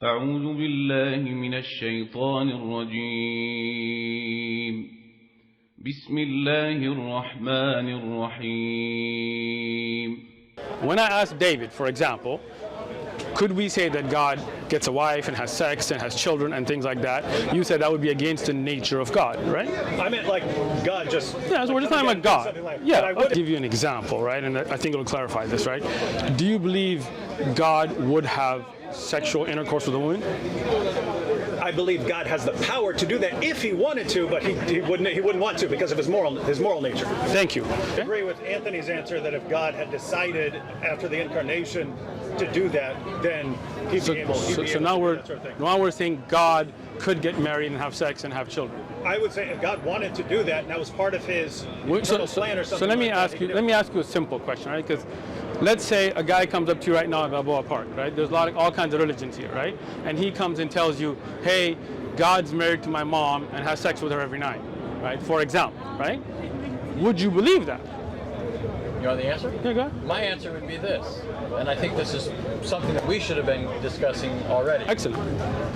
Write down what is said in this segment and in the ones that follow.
أعوذ بالله من الشيطان الرجيم بسم الله الرحمن الرحيم. When I asked David, for example, could we say that God gets a wife and has sex and has children and things like that? You said that would be against the nature of God, right? I meant like God just... Yeah, so we're just talking about God. Like, yeah, I'll give you an example, right? And I think it'll clarify this, right? Do you believe God would have sexual intercourse with a woman? I believe God has the power to do that if he wanted to, but he wouldn't want to because of his moral nature. Thank you. I agree with Anthony's answer that if God had decided after the incarnation to do that, then he'd be able to do that sort of thing. Now we're saying God could get married and have sex and have children. I would say if God wanted to do that, and that was part of his eternal plan or something. So let me ask you a simple question, right? Because let's say a guy comes up to you right now at Balboa Park, right? There's all kinds of religions here, right? And he comes and tells you, hey, God's married to my mom and has sex with her every night, right? For example, right? Would you believe that? You want the answer? Yeah, go ahead. My answer would be this, and I think this is something that we should have been discussing already. Excellent.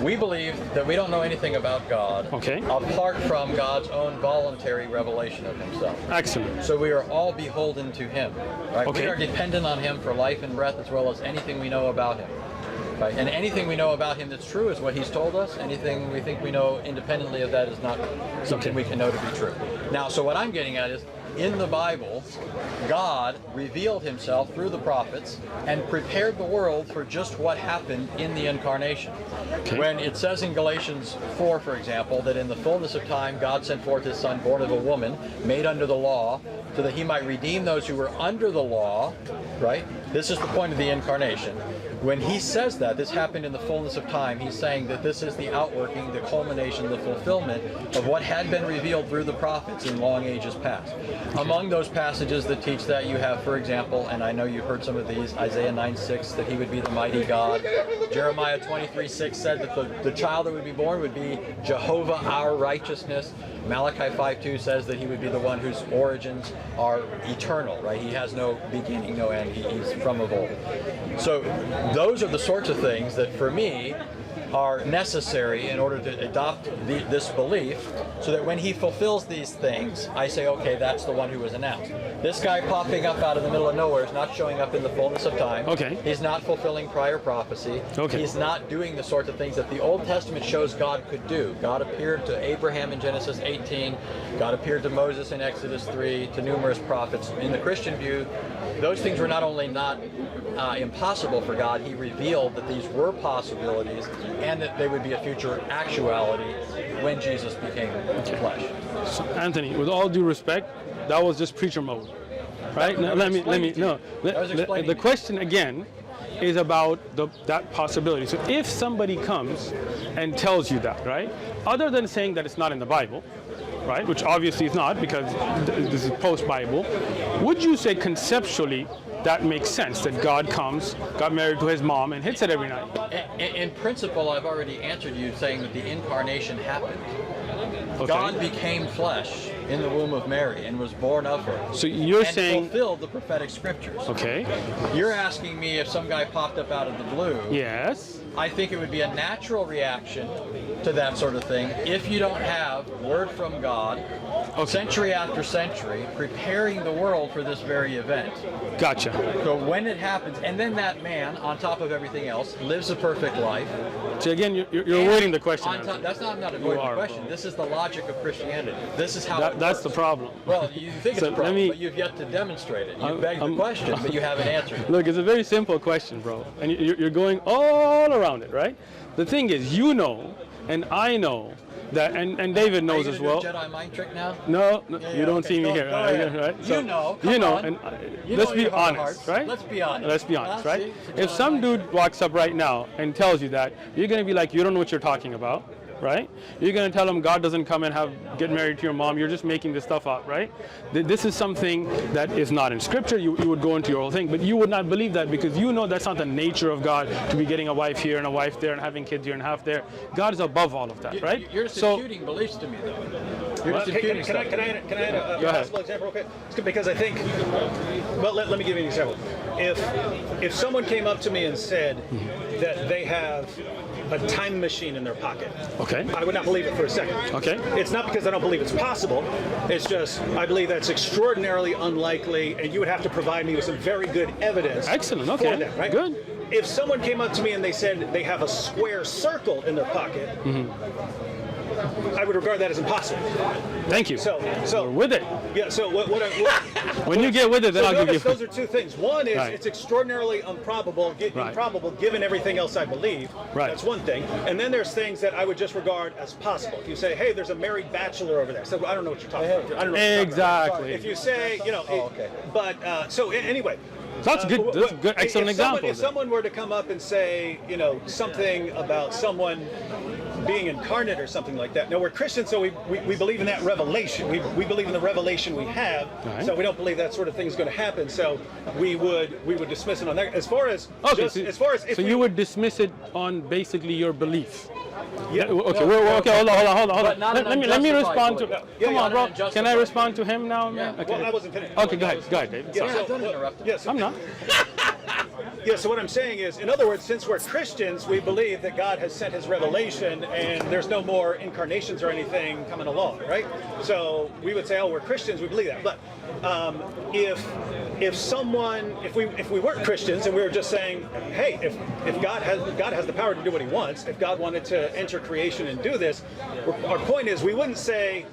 We believe that we don't know anything about God apart from God's own voluntary revelation of himself. Excellent. So we are all beholden to him, right? Okay. We are dependent on him for life and breath as well as anything we know about him. Right? And anything we know about him that's true is what he's told us. Anything we think we know independently of that is not something we can know to be true. Now, so what I'm getting at is, in the Bible, God revealed himself through the prophets and prepared the world for just what happened in the incarnation. Okay. When it says in Galatians 4, for example, that in the fullness of time God sent forth his Son, born of a woman, made under the law, so that he might redeem those who were under the law, right? This is the point of the incarnation. When he says that, this happened in the fullness of time, he's saying that this is the outworking, the culmination, the fulfillment of what had been revealed through the prophets in long ages past. Among those passages that teach that, you have, for example, and I know you've heard some of these, Isaiah 9:6, that he would be the mighty God. Jeremiah 23:6 said that the child that would be born would be Jehovah our righteousness. Malachi 5:2 says that he would be the one whose origins are eternal, right? He has no beginning, no end. He's from of old. So those are the sorts of things that, for me, are necessary in order to adopt this belief, so that when he fulfills these things, I say, okay, that's the one who was announced. This guy popping up out of the middle of nowhere is not showing up in the fullness of time. Okay. He's not fulfilling prior prophecy. Okay. He's not doing the sorts of things that the Old Testament shows God could do. God appeared to Abraham in Genesis 18. God appeared to Moses in Exodus 3, to numerous prophets. In the Christian view, those things were not only not impossible for God, he revealed that these were possibilities and that they would be a future actuality when Jesus became flesh. So, Anthony, with all due respect, that was just preacher mode, right? The question again is about that possibility. So if somebody comes and tells you that, right, other than saying that it's not in the Bible, right, which obviously it's not because this is post-Bible, would you say conceptually that makes sense, that God comes, got married to his mom, and hits it every night? In principle, I've already answered you saying that the incarnation happened. Okay. God became flesh in the womb of Mary and was born of her. So you're saying fulfilled the prophetic scriptures. Okay. You're asking me if some guy popped up out of the blue. Yes. I think it would be a natural reaction to that sort of thing if you don't have word from God, century after century, preparing the world for this very event. Gotcha. So when it happens, and then that man, on top of everything else, lives a perfect life. So again, you're avoiding the question. I'm not avoiding the question. This is the logic of Christianity. This is how it that's works. the problem. Well, you think it's a problem, but you've yet to demonstrate it. You beg the question, but you haven't answered it. Look, it's a very simple question, bro. And you're going all around it, right? The thing is, you know, and I know, that, and David knows as well. Do a Jedi mind trick now? No, you don't see me here. Right? So, you know, and let's be honest, right? Let's be honest. Let's be honest, right? If some dude walks up right now and tells you that, you're going to be like, you don't know what you're talking about, right? You're going to tell him God doesn't come and get married to your mom. You're just making this stuff up, right? This is something that is not in scripture. You would go into your whole thing, but you would not believe that because you know that's not the nature of God to be getting a wife here and a wife there and having kids here and half there. God is above all of that, right? You're just imputing beliefs to me, though. You're just imputing stuff. Can I add a possible example? Okay, because I think, well, let me give you an example. If someone came up to me and said that they have a time machine in their pocket. Okay. I would not believe it for a second. Okay. It's not because I don't believe it's possible. It's just I believe that's extraordinarily unlikely, and you would have to provide me with some very good evidence. Excellent. Okay. For that, right? Good. If someone came up to me and they said they have a square circle in their pocket, I would regard that as impossible. Thank you. So We're with it. yeah. So what When you get with it, then so I'll give you. notice those are two things. One is Right. it's extraordinarily improbable given everything else I believe. Right. That's one thing. And then there's things that I would just regard as possible. If you say, hey, there's a married bachelor over there. So I don't know what you're talking about. I don't know what you're talking about. Exactly. If you say, okay. But so anyway. That's good. That's a good, excellent example. If someone were to come up and say, something about someone being incarnate or something like that. No, we're Christians, so we believe in that revelation. We believe in the revelation we have. Right. So we don't believe that sort of thing is going to happen. So we would dismiss it on that. As far as you would dismiss it on basically your belief. Yeah. Okay. Hold on. But not an Let me respond to. unjustified Come on, bro. unjustified. Can I respond to him now, man? Yeah. Okay. Well, I wasn't finished. Okay, go ahead, David. Yeah, Sorry. so, don't interrupt. yes, I'm not. Yeah, so what I'm saying is, in other words, since we're Christians, we believe that God has sent his revelation and there's no more incarnations or anything coming along, right? So we would say, oh, we're Christians, we believe that. But if we weren't Christians and we were just saying, hey, if God has the power to do what he wants, if God wanted to enter creation and do this, our point is we wouldn't say,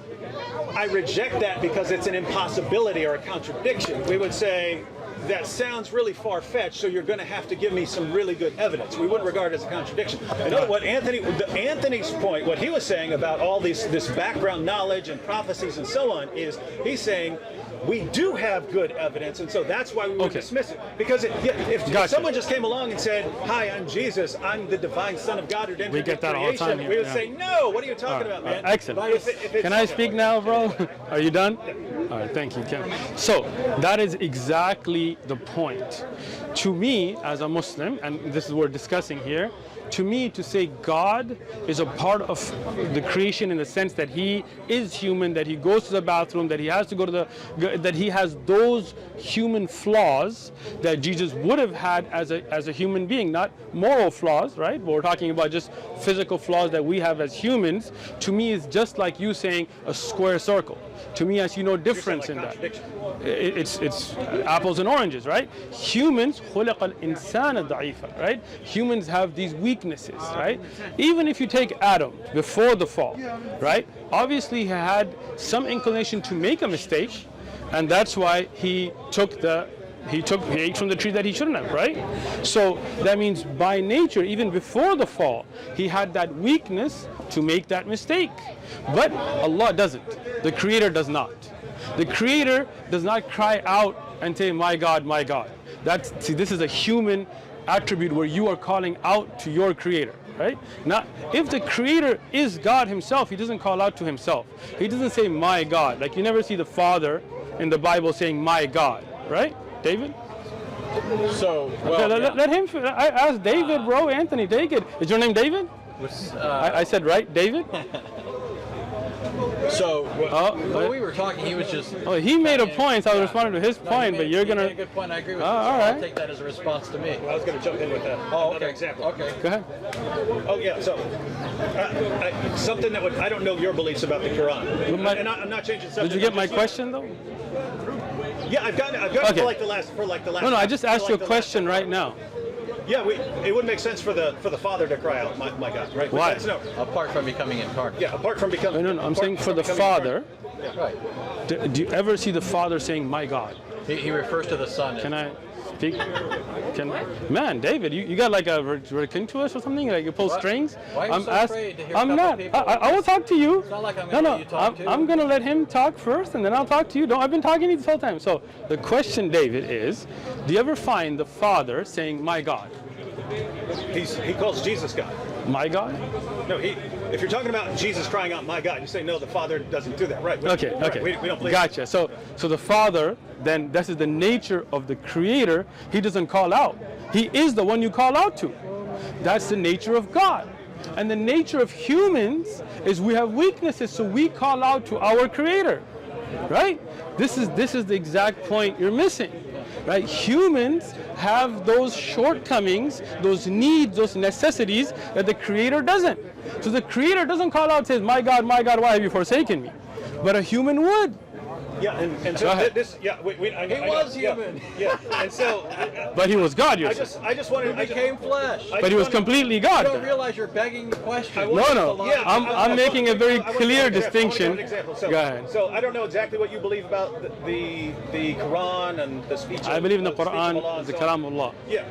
I reject that because it's an impossibility or a contradiction. We would say, that sounds really far-fetched, so you're going to have to give me some really good evidence. We wouldn't regard it as a contradiction. Anthony's point, what he was saying about all this background knowledge and prophecies and so on, is he's saying we do have good evidence, and so that's why we would dismiss it. Because if someone just came along and said, "Hi, I'm Jesus. I'm the divine Son of God who entered into creation," we would say, "No, what are you talking about, man?" Excellent. Can I speak now, bro? Are you done? All right, thank you, Ken. So that is exactly the point. To me, as a Muslim, and this is what we're discussing here, to me, to say God is a part of the creation in the sense that he is human, that he goes to the bathroom, that he has to go to that he has those human flaws that Jesus would have had as a human being, not moral flaws, right? But we're talking about just physical flaws that we have as humans. To me, is just like you saying a square circle. To me, I see no difference in that. It's apples and oranges, right? Humans, خُلِقَ الْإِنسَانَ ضَعِيفًا, right? Humans have these weaknesses, right? Even if you take Adam before the fall, right? Obviously, he had some inclination to make a mistake, and that's why he ate from the tree that he shouldn't have, right? So that means by nature, even before the fall, he had that weakness to make that mistake. But Allah doesn't. The Creator does not. The Creator does not cry out and say, "My God, my God." See, this is a human attribute where you are calling out to your Creator, right? Now, if the Creator is God himself, he doesn't call out to himself. He doesn't say, "My God." Like you never see the Father in the Bible saying, "My God," right? David? So, let him. I asked David, bro. Anthony, David. Is your name David? I said right, David? So, when we were talking, he was just... Oh, he made a point, so I was responding to his point, but you're going to... He made a good point, I agree with you. All right. I'll take that as a response to me. Well, I was going to jump in with another example. Okay. Go ahead. Oh yeah, so something that I don't know your beliefs about the Quran, and I'm not changing subject. Did you get my question though? Yeah, I've got it Okay. for like the last. No, I just asked you a question right now. Yeah, it wouldn't make sense for the Father to cry out, my God, right? Why? No. Apart from becoming incarnate. Yeah, apart from becoming. No, I'm saying for the Father. Yeah. Right. Do you ever see the Father saying, "My God"? He refers to the Son. Can I speak? Man, David, you got like a ridiculous or something? Like you pull strings? Why are you so afraid to hear I'm a not. couple people? I will talk to you. It's not like I'm going to let you talk too. I'm going to let him talk first, and then I'll talk to you. I've been talking to you this whole time. So the question, David, is: do you ever find the Father saying, "My God"? He calls Jesus God. My God? No, if you're talking about Jesus crying out, "My God," you say no. The Father doesn't do that, right? Okay. We don't believe. Gotcha. So the Father, then this is the nature of the Creator. He doesn't call out. He is the one you call out to. That's the nature of God. And the nature of humans is we have weaknesses, so we call out to our Creator. Right? This is the exact point you're missing. right? Humans have those shortcomings, those needs, those necessities that the Creator doesn't. So the Creator doesn't call out and says, my God, why have you forsaken me? But a human would. Yeah, and so this, yeah, he was human. Yeah, and so. But he was God, you're saying. I just wanted. He became flesh. But he was completely God. You don't realize you're begging the question. No. Yeah, I'm making a very clear distinction. So, go ahead. So I don't know exactly what you believe about the Quran and the speech. I believe in the Quran, the Kalam of Allah. Yeah.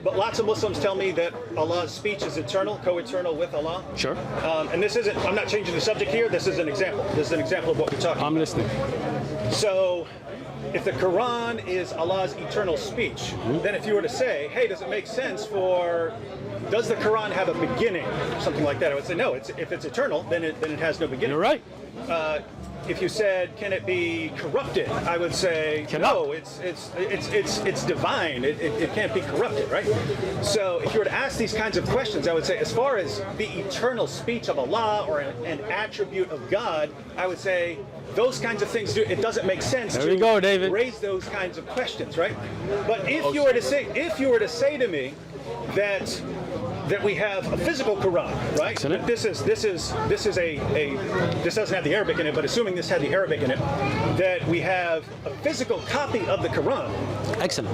But lots of Muslims tell me that Allah's speech is eternal, co-eternal with Allah. Sure. And this isn't. I'm not changing the subject here. This is an example. This is an example of what we're talking about. I'm listening. So, if the Quran is Allah's eternal speech, then if you were to say, hey, does the Quran have a beginning? Something like that, I would say no. If it's eternal, then it has no beginning. You're right. If you said, can it be corrupted? I would say, no, it's divine. It can't be corrupted, right? So if you were to ask these kinds of questions, I would say, as far as the eternal speech of Allah or an attribute of God, I would say those kinds of things, it doesn't make sense to raise those kinds of questions, right? But if you were to say to me that we have a physical Quran, right? Excellent. This doesn't have the Arabic in it, but assuming this had the Arabic in it, that we have a physical copy of the Quran. Excellent.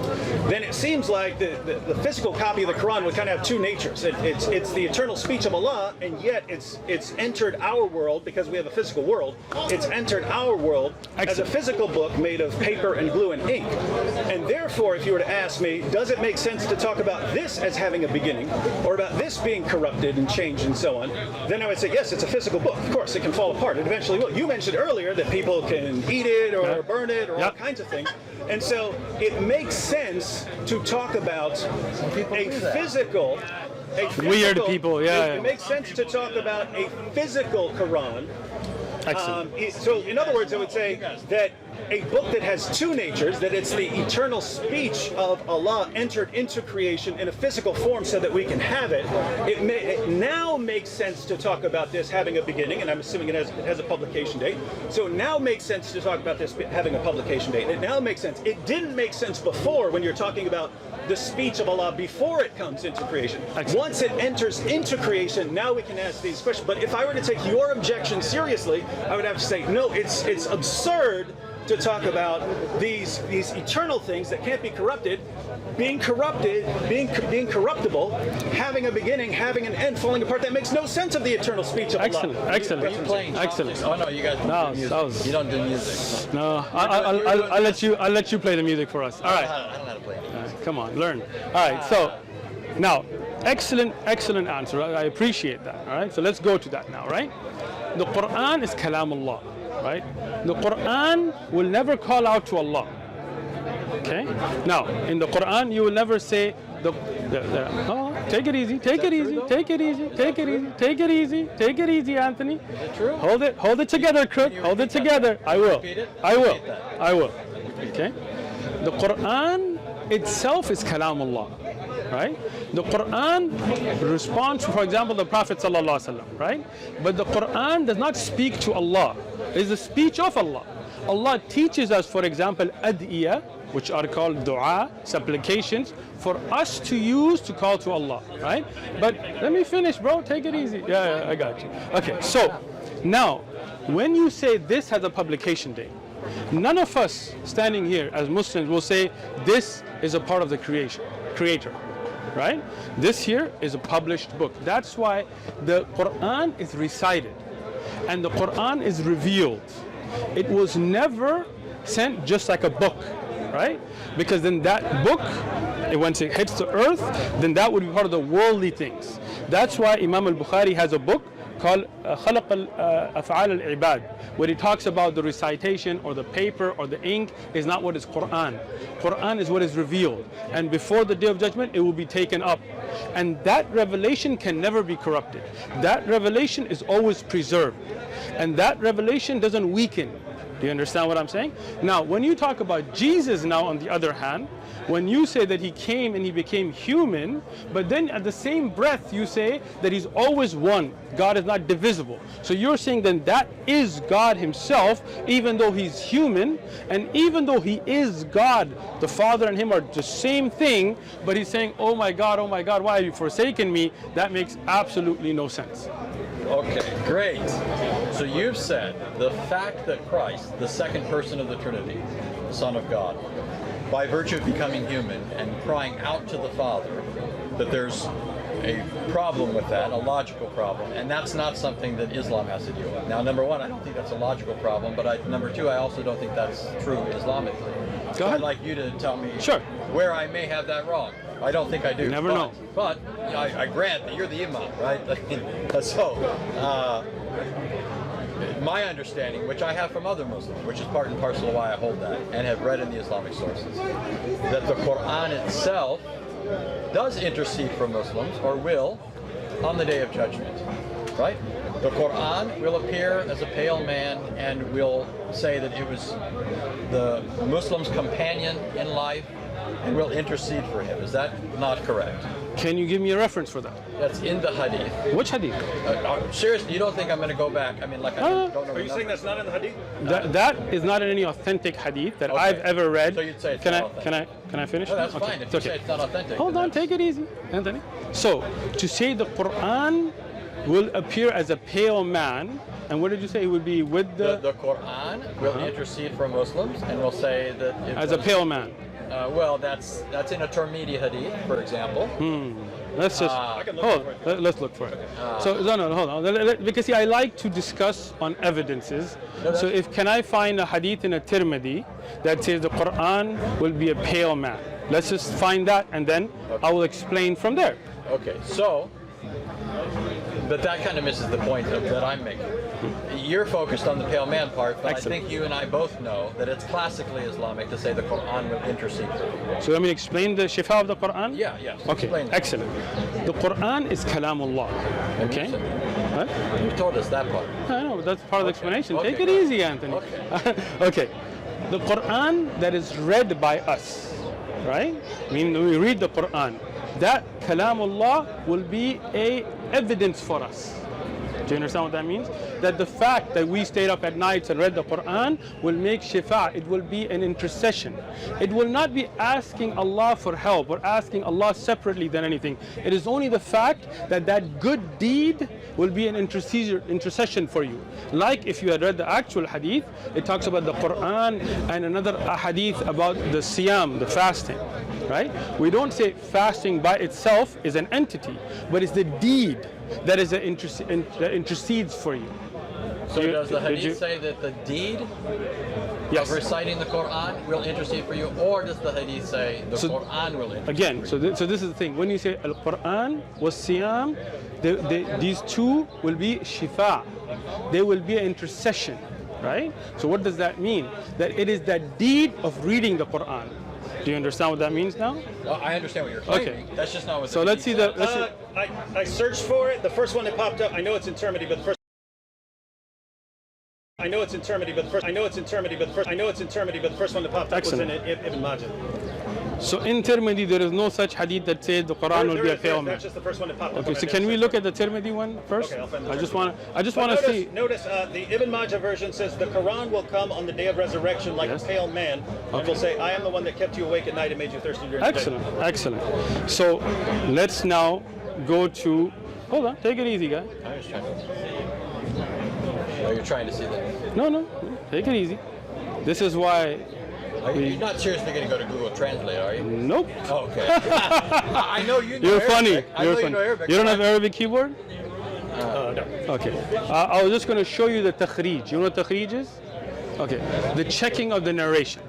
Then it seems like the physical copy of the Quran would kind of have two natures. It's the eternal speech of Allah, and yet it's entered our world because we have a physical world. It's entered our world as a physical book made of paper and glue and ink. And therefore, if you were to ask me, does it make sense to talk about this as having a beginning, or about this being corrupted and changed and so on, then I would say, yes, it's a physical book. Of course, it can fall apart. It eventually will. You mentioned earlier that people can eat it or burn it or all kinds of things. And so it makes sense to talk about a physical... Weird people, It makes sense to talk about a physical Quran. So in other words, I would say that a book that has two natures, that it's the eternal speech of Allah entered into creation in a physical form so that we can have it, it now makes sense to talk about this having a beginning, and I'm assuming it has a publication date. So it now makes sense to talk about this having a publication date. It now makes sense. It didn't make sense before when you're talking about the speech of Allah before it comes into creation. Once it enters into creation, now we can ask these questions. But if I were to take your objection seriously, I would have to say, no, it's absurd to talk about these eternal things that can't be corrupted, being corruptible, having a beginning, having an end, falling apart. That makes no sense of the eternal speech of Allah. Excellent. Are you playing Excellent. Oh no, you guys don't do music. You don't do music. No, I'll let you play the music for us. All right. I don't know how to play music. Come on, learn. All right. So now, excellent answer. I appreciate that. All right. So let's go to that now. Right. The Quran is Kalam Allah. Right? The Quran will never call out to Allah. Okay? Now, in the Quran, you will never say, take it easy, take it easy, take it easy, take it easy, take it easy, take it easy, Anthony. Is it true? Hold it together, Crook. Hold it together. I will. Okay? The Quran itself is Kalam Allah. Right? The Quran responds to, for example, the Prophet ﷺ, right? But the Quran does not speak to Allah. It is the speech of Allah. Allah teaches us, for example, ad'iyah, which are called dua, supplications, for us to use to call to Allah, right? But let me finish, bro. Take it easy. Yeah, I got you. Okay, so now, when you say this has a publication date, none of us standing here as Muslims will say this is a part of the creator. Right? This here is a published book. That's why the Quran is recited and the Quran is revealed. It was never sent just like a book, right? Because then that book, once it hits the earth, then that would be part of the worldly things. That's why Imam al-Bukhari has a book called خلق الأفعال العباد, where he talks about the recitation or the paper or the ink is not what is Quran. Quran is what is revealed, and before the day of judgment it will be taken up, and that revelation can never be corrupted. That revelation is always preserved, and that revelation doesn't weaken. Do you understand what I'm saying? Now, when you talk about Jesus now, on the other hand, when you say that he came and he became human, but then at the same breath you say that he's always one, God is not divisible. So you're saying then that is God himself, even though he's human, and even though he is God, the Father and him are the same thing, but he's saying, oh my God, why have you forsaken me? That makes absolutely no sense. Okay, great. So you've said the fact that Christ, the second person of the Trinity, the Son of God, by virtue of becoming human and crying out to the Father, that there's a problem with that, a logical problem, and that's not something that Islam has to deal with. Now, number one, I don't think that's a logical problem, but number two, I also don't think that's true Islamically. So I'd like you to tell me where I may have that wrong. I don't think I do. Never know. But I grant that you're the imam, right? So, my understanding, which I have from other Muslims, which is part and parcel of why I hold that, and have read in the Islamic sources, that the Quran itself does intercede for Muslims, or will, on the Day of Judgment, right? The Quran will appear as a pale man and will say that it was the Muslim's companion in life and will intercede for him. Is that not correct? Can you give me a reference for that? That's in the hadith. Which hadith? Seriously, you don't think I'm going to go back? I mean, like, I don't know. Are you saying that's not in the hadith? That is not in any authentic hadith that I've ever read. So you'd say it's can not I can I finish? No, that's okay. fine. If you say it's not authentic. Hold on, take it easy, Anthony. So to say the Quran will appear as a pale man, and what did you say it would be with the Quran will intercede for Muslims and will say that it as a pale man. Well, that's in a Tirmidhi hadith, for example. Let's just let's look for it. So no, hold on, because see, I like to discuss on evidences. So can I find a hadith in a Tirmidhi that says the Quran will be a pale man? Let's just find that, and then I will explain from there. Okay, so, but that kind of misses the point that I'm making. You're focused on the pale man part, but Excellent. I think you and I both know that it's classically Islamic to say the Quran will intercede for you. So let me explain the shifa of the Quran? Yeah, yes. Okay, excellent. The Quran is Kalamullah. Okay? What? You told us that part. I know, that's part of the explanation. Okay, Take it easy, Anthony. Okay. Okay. The Quran that is read by us, right? I mean, we read the Quran. That Kalamullah will be a evidence for us. Do you understand what that means? That the fact that we stayed up at nights and read the Quran will make shifa. It will be an intercession. It will not be asking Allah for help or asking Allah separately than anything. It is only the fact that that good deed will be an intercession for you. Like if you had read the actual hadith, it talks about the Quran and another hadith about the siyam, the fasting. Right? We don't say fasting by itself is an entity, but it's the deed that is that intercedes for you. So does the hadith say that the deed of reciting the Quran will intercede for you, or does the hadith say the Quran will intercede again, for you? so this is the thing. When you say Al-Quran was Siyam, these two will be shifa. They will be an intercession, right? So what does that mean? That it is that deed of reading the Quran. Do you understand what that means now? Well, I understand what you're claiming. Okay. That's just not what. So let's see the. I searched for it. The first one that popped up, I know it's in Tirmidhi, but the first. I know it's in Tirmidhi, but the first one that popped up was in Ibn Majah. So in Tirmidhi, there is no such hadith that says the Quran will be a pale man. That's just the first one that popped up. Okay, so can we look at the Tirmidhi one first? Okay, I'll find the I just want to see. Notice the Ibn Majah version says the Quran will come on the day of resurrection like a pale man, and will say, "I am the one that kept you awake at night and made you thirsty during the day." Excellent. So let's now go to. Hold on, take it easy, guy. I was trying to. Oh, you're trying to see that? No, take it easy. This is why. You're not seriously going to go to Google Translate, are you? Nope. Oh, okay. I know you know You're Arabic. funny. I You're know funny. you know Arabic. You don't have Arabic keyboard? No. Okay. I was just going to show you the takhrij. You know what takhrij is? Okay. The checking of the narration.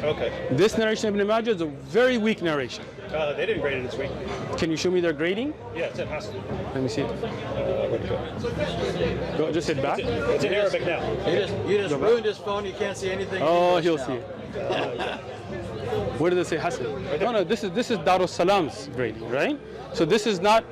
Okay. This narration of Ibn Majah is a very weak narration. They didn't grade it this week. Can you show me their grading? Yeah, it's in Hassan. Let me see it. Where'd it go? Go, just hit back. It's in Arabic now. You just ruined his phone. You can't see anything. Oh, English he'll now. see it. Where did it say Hassan? No, this is Darus Salam's grading, right? So this is not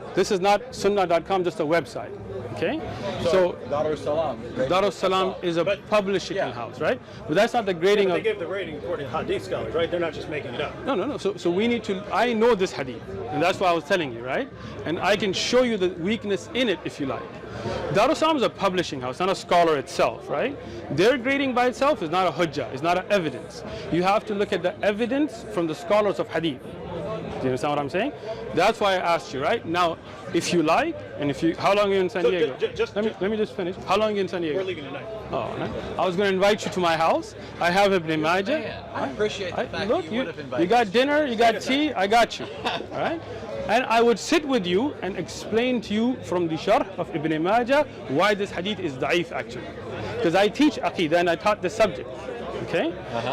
sunnah.com, just a website. Okay, So Darussalam. Darussalam is a publishing yeah. house, right? But that's not the grading They of. give the rating according to hadith scholars, right? They're not just making it up. No. So we need to. I know this hadith, and that's why I was telling you, right? And I can show you the weakness in it if you like. Darussalam is a publishing house, not a scholar itself, right? Their grading by itself is not a hujjah, it's not an evidence. You have to look at the evidence from the scholars of hadith. Do you understand what I'm saying? That's why I asked you, right? Now, if you like, and if you, how long are you in San Diego? Let me just finish. How long are you in San Diego? We're leaving tonight. Oh, no. I was going to invite you to my house. I have Ibn Majah. Man, I appreciate the fact Look, that you would have invited you got us. dinner, you got tea, I got you. All right? And I would sit with you and explain to you from the sharh of Ibn Majah why this hadith is da'if actually. Because I teach Aqidah and I taught this subject. Okay?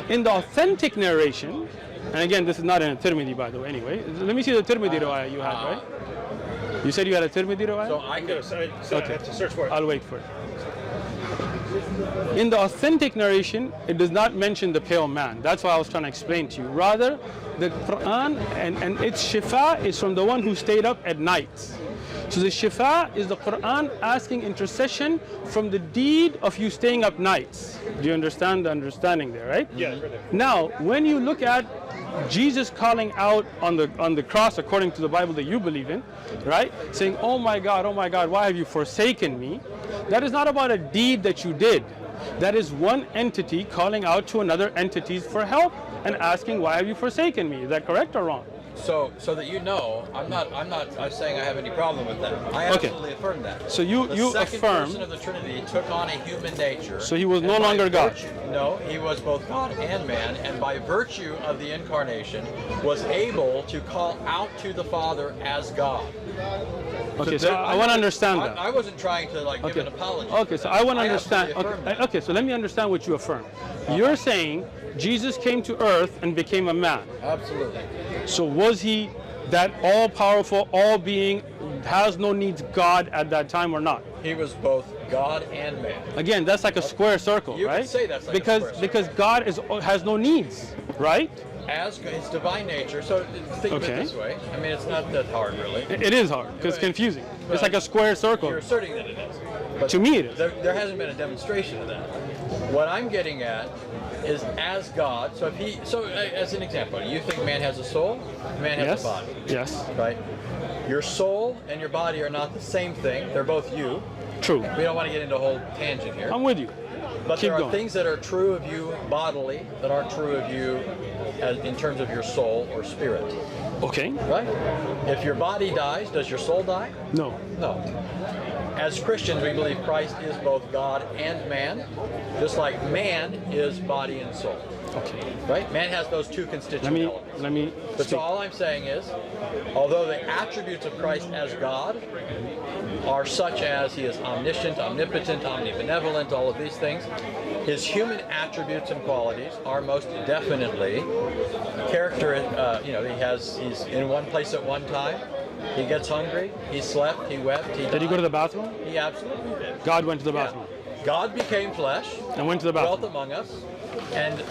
In the authentic narration, and again, this is not in a Tirmidhi, by the way, anyway. Let me see the Tirmidhi riwayah you had, right? You said you had a Tirmidhi riwayah? So I could. So I have to search for it. I'll wait for it. In the authentic narration, it does not mention the pale man. That's why I was trying to explain to you. Rather, the Quran and its shifa is from the one who stayed up at night. So the shifa is the Quran asking intercession from the deed of you staying up nights. Do you understand the understanding there, right? Yeah, right there. Now, when you look at Jesus calling out on the cross, according to the Bible that you believe in, right? Saying, oh my God, why have you forsaken me? That is not about a deed that you did. That is one entity calling out to another entities for help and asking, why have you forsaken me? Is that correct or wrong? So that you know, I'm not saying I have any problem with that. I absolutely affirm that. So you the second affirm. person of the Trinity took on a human nature. So he was and no by longer God. No, he was both God and man, and by virtue of the incarnation, was able to call out to the Father as God. Okay, so I want to understand that. I wasn't trying to give an apology. Okay, so I want to understand. absolutely affirm that. Okay, so let me understand what you affirm. You're saying Jesus came to earth and became a man. Absolutely. So was he that all-powerful, all-being, has no needs God at that time or not? He was both God and man. Again, that's like a square circle, You right? could say that's like a because square circle. because God has no needs, right? As his divine nature. So think of it Okay. this way. I mean, it's not that hard, really. It is hard because it's confusing. It's like a square circle. You're asserting that it is. But To me, it is. There hasn't been a demonstration of that. What I'm getting at is as God. So as an example, you think man has a soul, man has Yes. a body, Yes. right? Your soul and your body are not the same thing. They're both you. True. We don't want to get into a whole tangent here. I'm with you. But Keep there are going. things that are true of you bodily that aren't true of you in terms of your soul or spirit, Okay. right? If your body dies, does your soul die? No. No. As Christians, we believe Christ is both God and man, just like man is body and soul, Okay. right? Man has those two constituent elements. Let me. But speak. so all I'm saying is, although the attributes of Christ as God are such as he is omniscient, omnipotent, omnibenevolent, all of these things, his human attributes and qualities are most definitely character. He's in one place at one time. He gets hungry. He slept. He wept. He died. Did he go to the bathroom? He absolutely did. God went to the Yeah. bathroom God became flesh, and went to the dwelt bathroom. among us, and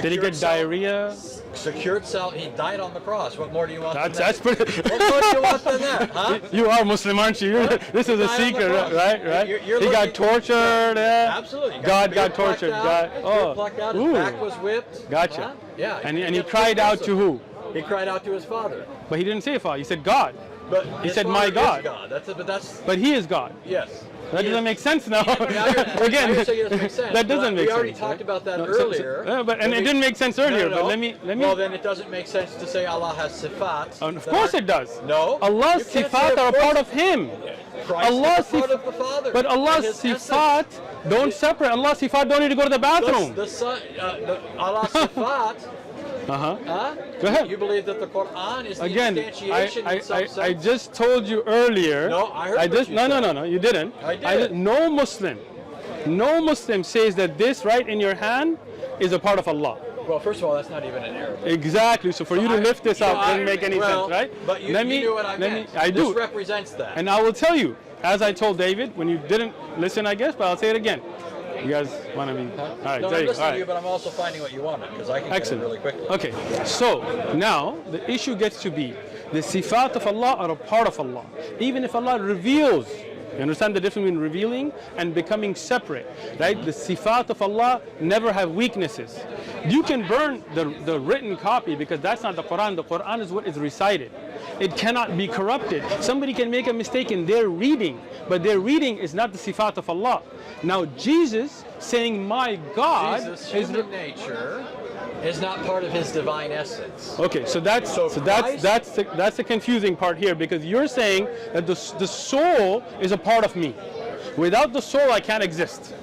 Did he get diarrhea? Secured self. He died on the cross. What more do you want? That's than pretty. that? What more do you want than that? Huh? You are Muslim, aren't you? This is a Died on the secret, cross. right? You're He got looking- tortured. Yeah. Absolutely. God got Beard plucked tortured. out, God. his beard Oh. plucked out. His Ooh. back was whipped. Gotcha. Huh? Yeah. And he gets cried out to aggressive. who? He cried out to his father. But he didn't say Father. He said God. But He his said, father "My is God." That's But he is God. yes. That He doesn't is- make sense now. Now you're Again, saying it doesn't make sense. that doesn't But make we already sense. talked right? about that No, earlier. and it didn't make sense earlier. No. But let me. Well, then it doesn't make sense to say Allah has sifat. Of course it does. No. Allah's You can't say sifat of are a course. part of Him. Christ Allah's is a part of the Father. But Allah's And his sifat don't separate. Allah's sifat don't need to go to the bathroom. The son, Allah's sifat. Uh-huh. Huh? Go ahead. You believe that the Quran is the Again, instantiation in some sense? I just told you earlier. No, I heard what you no, said. no, you didn't. I did. No Muslim says that this right in your hand is a part of Allah. Well, first of all, that's not even an Arab. Exactly. So for you to lift this up doesn't make any sense, right? But you knew what I meant. I do. This represents that. And I will tell you, as I told David, when you didn't listen, I guess, but I'll say it again. You guys want to be? All right, no, there I'm you go. listening All to you, right. but I'm also finding what you wanted because I can get it Excellent. really quickly. Okay, so now the issue gets to be the sifat of Allah are a part of Allah. Even if Allah reveals You understand the difference between revealing and becoming separate, right? The sifat of Allah never have weaknesses. You can burn the written copy because that's not the Quran. The Quran is what is recited. It cannot be corrupted. Somebody can make a mistake in their reading, but their reading is not the sifat of Allah. Now Jesus saying my God Jesus' is human nature is not part of his divine essence. okay. So that's the confusing part here, because you're saying that the soul is a part of me. Without the soul, I can't exist.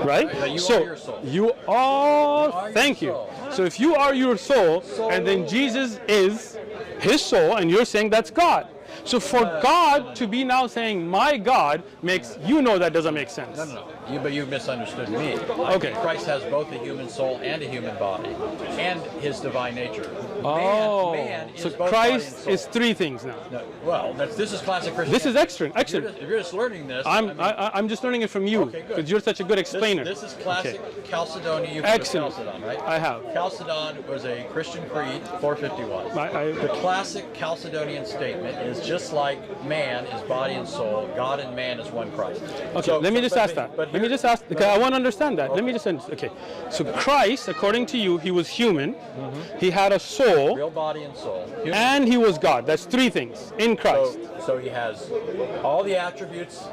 Right? That you So are your soul. you are. Thank you. soul. So if you are your soul, and then Jesus is his soul, and you're saying that's God. So for God to be now saying my God makes you know that doesn't make sense. No. But you misunderstood me. Okay. Christ has both a human soul and a human body, and his divine nature. Oh, Man is so both body and Christ soul. is three things now. No, well, this is classic Christianity. This is excellent. If you're just learning this, I'm just learning it from you Okay, good. because you're such a good explainer. This is classic Chalcedonian. You've Excellent. heard of Chalcedon, right? I have. Chalcedon was a Christian creed, 451. The classic Chalcedonian statement is just like man is body and soul, God and man is one Christ. Okay, let me just ask that. Let me just ask, because I want to understand that. Let me just okay. So Christ, according to you, he was human. He had a soul, Real body and soul. Human. and he was God. That's three things in Christ. So he has all the attributes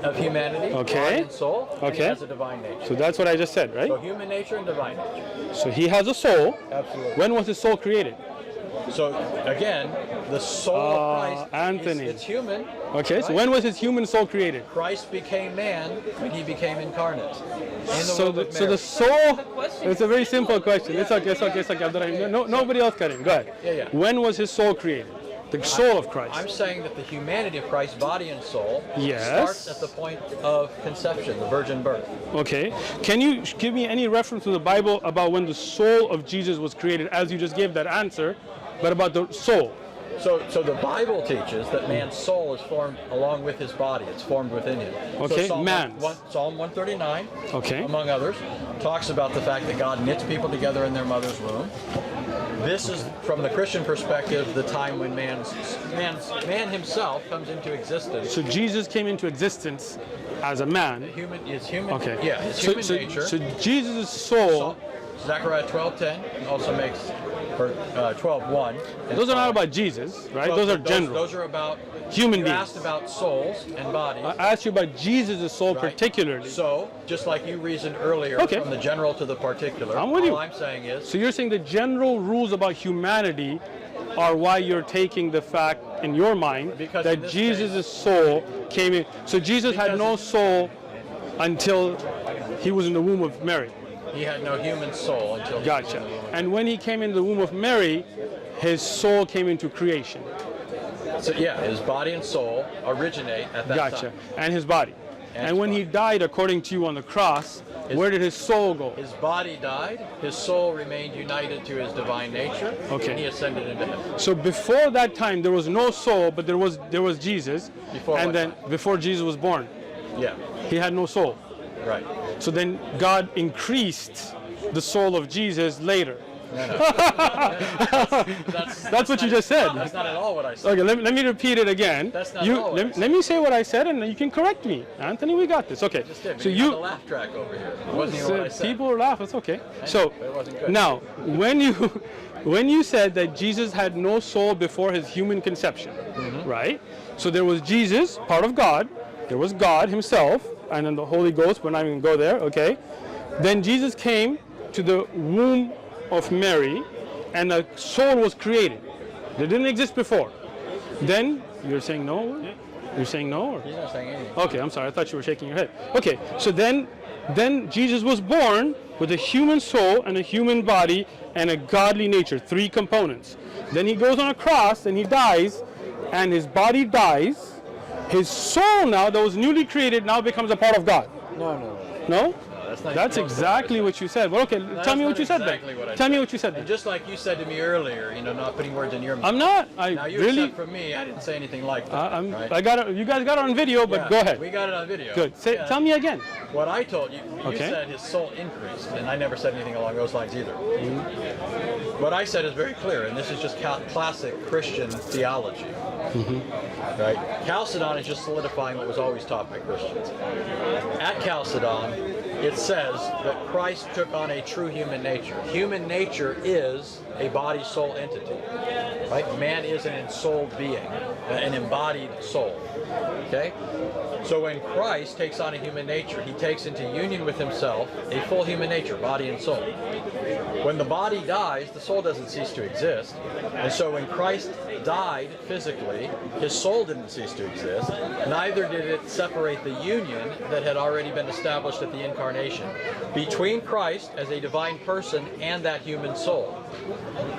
of humanity, Okay. body and soul, and he Okay. has a divine nature. So that's what I just said, right? So human nature and divine nature. So he has a soul. Absolutely. When was his soul created? So again, the soul of Christ, Anthony. it's human. Okay, so right? when was his human soul created? Christ became man when he became incarnate. In the So womb the, of so the Mary. soul, it's a very simple question. It's okay. Abdurrahim. No, nobody else got it. Go ahead. Yeah. When was his soul created? The soul of Christ. I'm saying that the humanity of Christ, body and soul, Yes. starts at the point of conception, the virgin birth. Okay. Can you give me any reference to the Bible about when the soul of Jesus was created, as you just gave that answer, but about the soul? So the Bible teaches that man's soul is formed along with his body. It's formed within him. Okay, So man's. Psalm 139, Okay. among others, talks about the fact that God knits people together in their mother's womb. This is, from the Christian perspective, the time when man himself comes into existence. So Jesus came into existence as a man. His human, Okay. yeah, his So, human nature. so Jesus' soul. Zechariah 12:10 also makes, or 12:1. Those are not about Jesus, right? Those are general. Those are about Human you beings. asked about souls and bodies. I asked you about Jesus' soul right? particularly. So, just like you reasoned earlier, Okay. from the general to the particular, I'm with you. all I'm saying is, So you're saying the general rules about humanity are why you're taking the fact in your mind Because that in this Jesus' soul came in. So Jesus had Because no it- soul until he was in the womb of Mary. he had no human soul until he was Gotcha. in the womb. And when he came into the womb of Mary, his soul came into creation. So yeah, his body and soul originate at that Gotcha. time. And his body. And And his when he body. died, according to you on the cross, where did his soul go? His body died, his soul remained united to his divine nature, Okay. and he ascended into heaven. So before that time, there was no soul, but there was Jesus. Before and what then time? before Jesus was born, Yeah, he had no soul. right. So then God increased the soul of Jesus later. That's what you just said. That's not at all what I said. Okay, let me repeat it again. That's not all what I said. Let me say what I said, and then you can correct me. Anthony, we got this. Okay. Just did, but So you had the laugh track over here. It wasn't even what I said. people laugh. It's okay. So but it wasn't good. now, when you said that Jesus had no soul before his human conception, Mm-hmm. right? So there was Jesus, part of God. There was God himself, and then the Holy Ghost. We're not even going to go there. Okay. Then Jesus came to the womb of Mary, and a soul was created. They didn't exist before. Then you're saying no? You're saying no? Or? He's not saying anything. Okay, I'm sorry. I thought you were shaking your head. Okay, so then Jesus was born with a human soul and a human body and a godly nature, three components. Then he goes on a cross and he dies, and his body dies. His soul now, that was newly created, now becomes a part of God. No. No? That's not That's even close to exactly what you said. Well, okay, tell me what you said exactly then. what I Tell me said. what you said And then. just like you said to me earlier, not putting words in your mouth. I'm not. I Now you really. accept from me, I didn't say anything like that. right? I got it. You guys got it on video, but Yeah, go ahead. We got it on video. Good. Say, Yeah. Tell me again. What I told you, you Okay. said his soul increased, and I never said anything along those lines either. Mm-hmm. What I said is very clear, and this is just classic Christian theology. Right? Chalcedon is just solidifying what was always taught by Christians. At Chalcedon, it says that Christ took on a true human nature. Human nature is a body-soul entity. Right? Man is an ensouled being, an embodied soul. Okay? So when Christ takes on a human nature, he takes into union with himself a full human nature, body and soul. When the body dies, the soul doesn't cease to exist. And so when Christ died physically, his soul didn't cease to exist. Neither did it separate the union that had already been established at the incarnation between Christ as a divine person and that human soul.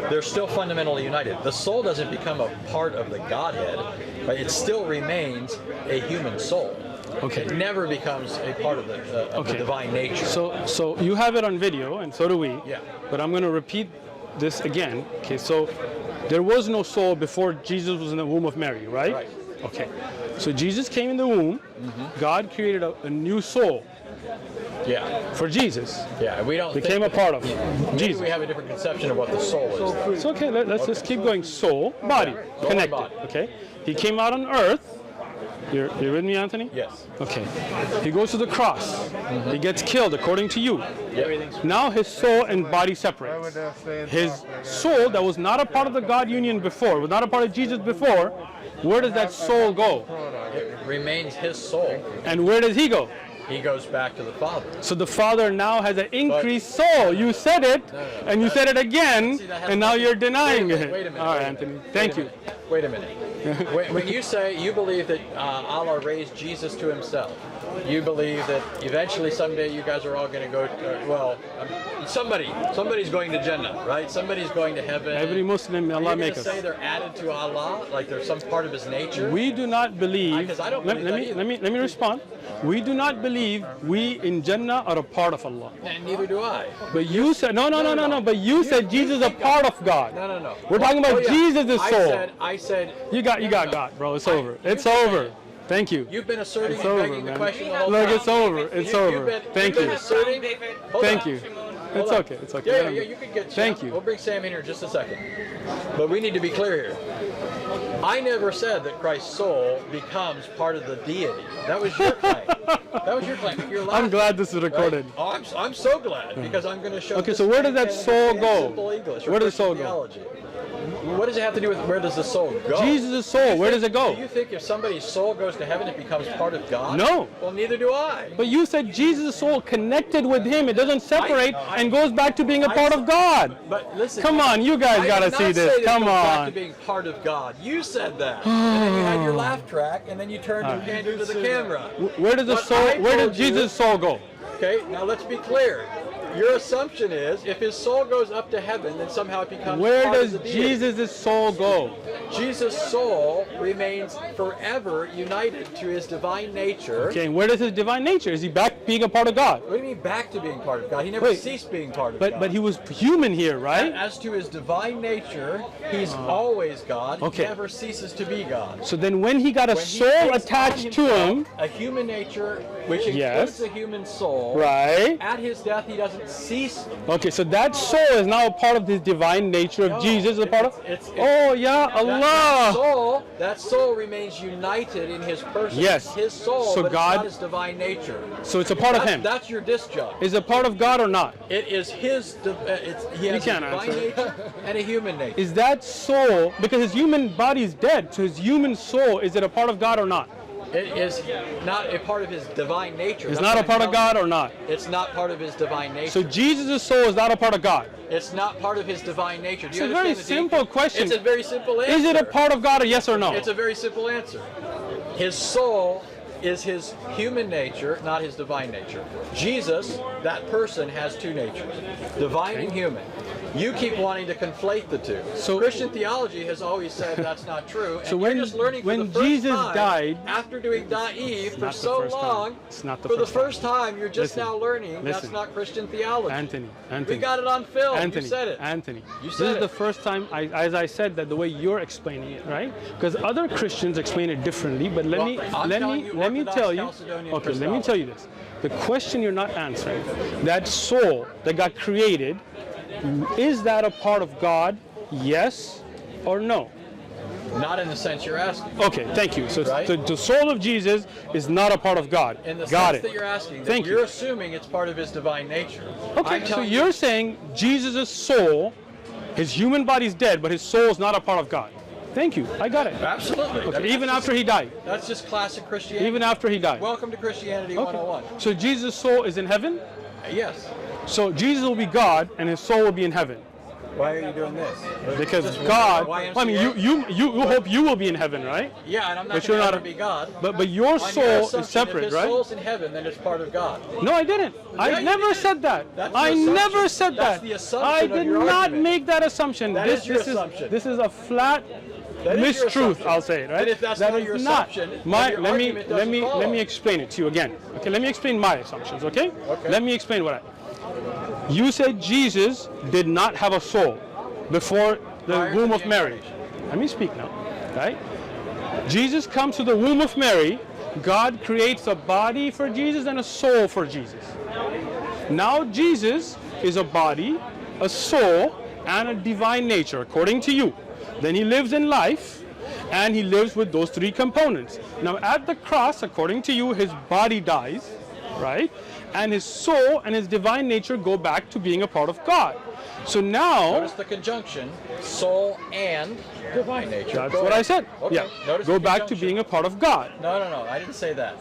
They're still fundamentally united. The soul doesn't become a part of the Godhead, but it still remains a human soul. Okay. It never becomes a part of the divine nature. So you have it on video, and so do we. Yeah. But I'm going to repeat this again. Okay. So there was no soul before Jesus was in the womb of Mary, right? Right. Okay. So Jesus came in the womb. God created a new soul Yeah. for Jesus. Yeah. We don't Became a think part of maybe Jesus. we have a different conception of what the soul is. It's okay. Let's just keep going. Soul, body, Soul and connected. body. Okay. He came out on earth. You're with me, Anthony? Yes. Okay. He goes to the cross. He gets killed, according to you. Yep. Now his soul and body separate. His soul that was not a part of the God union before, was not a part of Jesus before, where does that soul go? It remains his soul. And where does he go? He goes back to the Father. So the Father now has an increased soul. You said it, and you said it again, and now you're denying it. Wait a minute. All right, Anthony. Thank you. Wait a minute. When you say you believe that Allah raised Jesus to himself, you believe that eventually someday you guys are all going to go to, somebody's going to Jannah, right? Somebody's going to heaven. Every Muslim, Allah Are you make going us. to say they're added to Allah, like they're some part of his nature? We do not believe. Because I don't believe that either. Let me respond. We do not believe we in Jannah are a part of Allah. And neither do I. But you said no. But you said Jesus is a part of God. No. We're talking about Jesus' soul. I said. You got God, bro. It's over. It's over. Thank you. You've been asserting It's and over, begging the man. question the whole Look, time. it's over. It's over. Thank You've been you. asserting. Hold Thank on. you. Hold It's on. okay. It's okay. Yeah, you can get. Thank Sam. you. We'll bring Sam in here in just a second. But we need to be clear here. I never said that Christ's soul becomes part of the deity. That was your claim. That was your claim. You're laughing, I'm glad this is recorded. right? Oh, I'm so glad because I'm going to show. Okay, this so where does that in soul go? Simple English. Where does the soul Christian go? theology. What does it have to do with where does the soul go? Jesus' soul, where does it go? Do you think if somebody's soul goes to heaven, it becomes part of God? No. Well, neither do I. But you said Jesus' soul connected with him. It doesn't separate I- and goes back to being a part of God. But listen. Come on, you guys I gotta did see not this. say that it Come goes back on. to being part of God. You said that. And then you had your laugh track, and then you turned your hand to the camera. Where does the What soul? I Where told does you- Jesus' soul go? Okay, now let's be clear. Your assumption is if his soul goes up to heaven, then somehow it becomes Where part does of the deity. Jesus' soul go? Jesus' soul remains forever united to his divine nature. Okay, and where does his divine nature? Is he back being a part of God? What do you mean back to being part of God? He never Wait, ceased being part of God. But he was human here, right? As to his divine nature, he's always God. Okay. He never ceases to be God. So then when he got a When he soul takes on attached to himself him, a human nature, which Yes. includes a human soul, right? at his death he doesn't cease. Okay, so that soul is now a part of his divine nature of No, Jesus, a part of. it's- Oh yeah, Allah. That soul remains united in his person. Yes. It's his soul, So but God- it's not his divine nature. So it's a part of him. That's your disjunct. Is it a part of God or not? It is his. He has a can't divine answer. nature and a human nature. Is that soul, because his human body is dead, so his human soul, is it a part of God or not? It is not a part of his divine nature. It's That's not a what part I'm of God telling or not? you. It's not part of his divine nature. So Jesus' soul is not a part of God. It's not part of his divine nature. Do you It's a very understand the simple deep- question. It's a very simple answer. Is it a part of God or yes or no? It's a very simple answer. His soul is his human nature, not his divine nature. Jesus, that person, has two natures, divine and human. You keep wanting to conflate the two. So- Christian theology has always said that's not true. And So you're when- just learning for when the first Jesus time, died- after doing Da'if for not the so first time. long, It's not the for the first time. first time, you're just Listen, now learning that's listen. not Christian theology. Anthony. We got it on film. Anthony, You said it. Anthony, You this said is it. the first time, as I said, that the way you're explaining it, right? Because other Christians explain it differently. But let Well, me I'm telling you let me Orthodox tell you. Chalcedonian Okay, let me Christology. tell you this. The question you're not answering, that soul that got created, is that a part of God? Yes or no? Not in the sense you're asking. Okay, thank you. So Right? the soul of Jesus is not a part of God. In the Got sense it. that you're asking, that Thank you're you. assuming it's part of his divine nature. Okay, so you're saying Jesus' soul, his human body's dead, but his soul is not a part of God. Thank you. I got it. Absolutely. Okay, even after he died. That's just classic Christianity. Even after he died. Welcome to Christianity Okay. 101. So Jesus' soul is in heaven? Yes. So Jesus will be God and his soul will be in heaven. Why are you doing this? Because Just God, YMCA? I mean, you hope you will be in heaven, right? Yeah, and I'm not But you're going to not be God. But your On soul your is assumption, separate, if his right? soul's in heaven, then it's part of God. No, I didn't. I you never did. said that. That's I your never assumption. said That's that. the assumption I of did your not argument. make that assumption. That this is your this assumption. This is a flat That is your mistruth. assumption. I'll say it, right? And if that's That not is your not assumption, then my. your Let me argument doesn't follow. let me explain it to you again. Okay, let me explain my assumptions. Okay. Okay. Let me explain what I. You said Jesus did not have a soul before the Prior to womb the of Mary. incarnation. Let me speak now, right? Jesus comes to the womb of Mary. God creates a body for Jesus and a soul for Jesus. Now Jesus is a body, a soul, and a divine nature, according to you. Then he lives in life, and he lives with those three components. Now at the cross, according to you, his body dies, right? And his soul and his divine nature go back to being a part of God. So now, Notice the conjunction, soul and divine nature. that's Go what ahead. I said. Okay. Yeah, Notice go the back to conjunction. being a part of God. No, I didn't say that.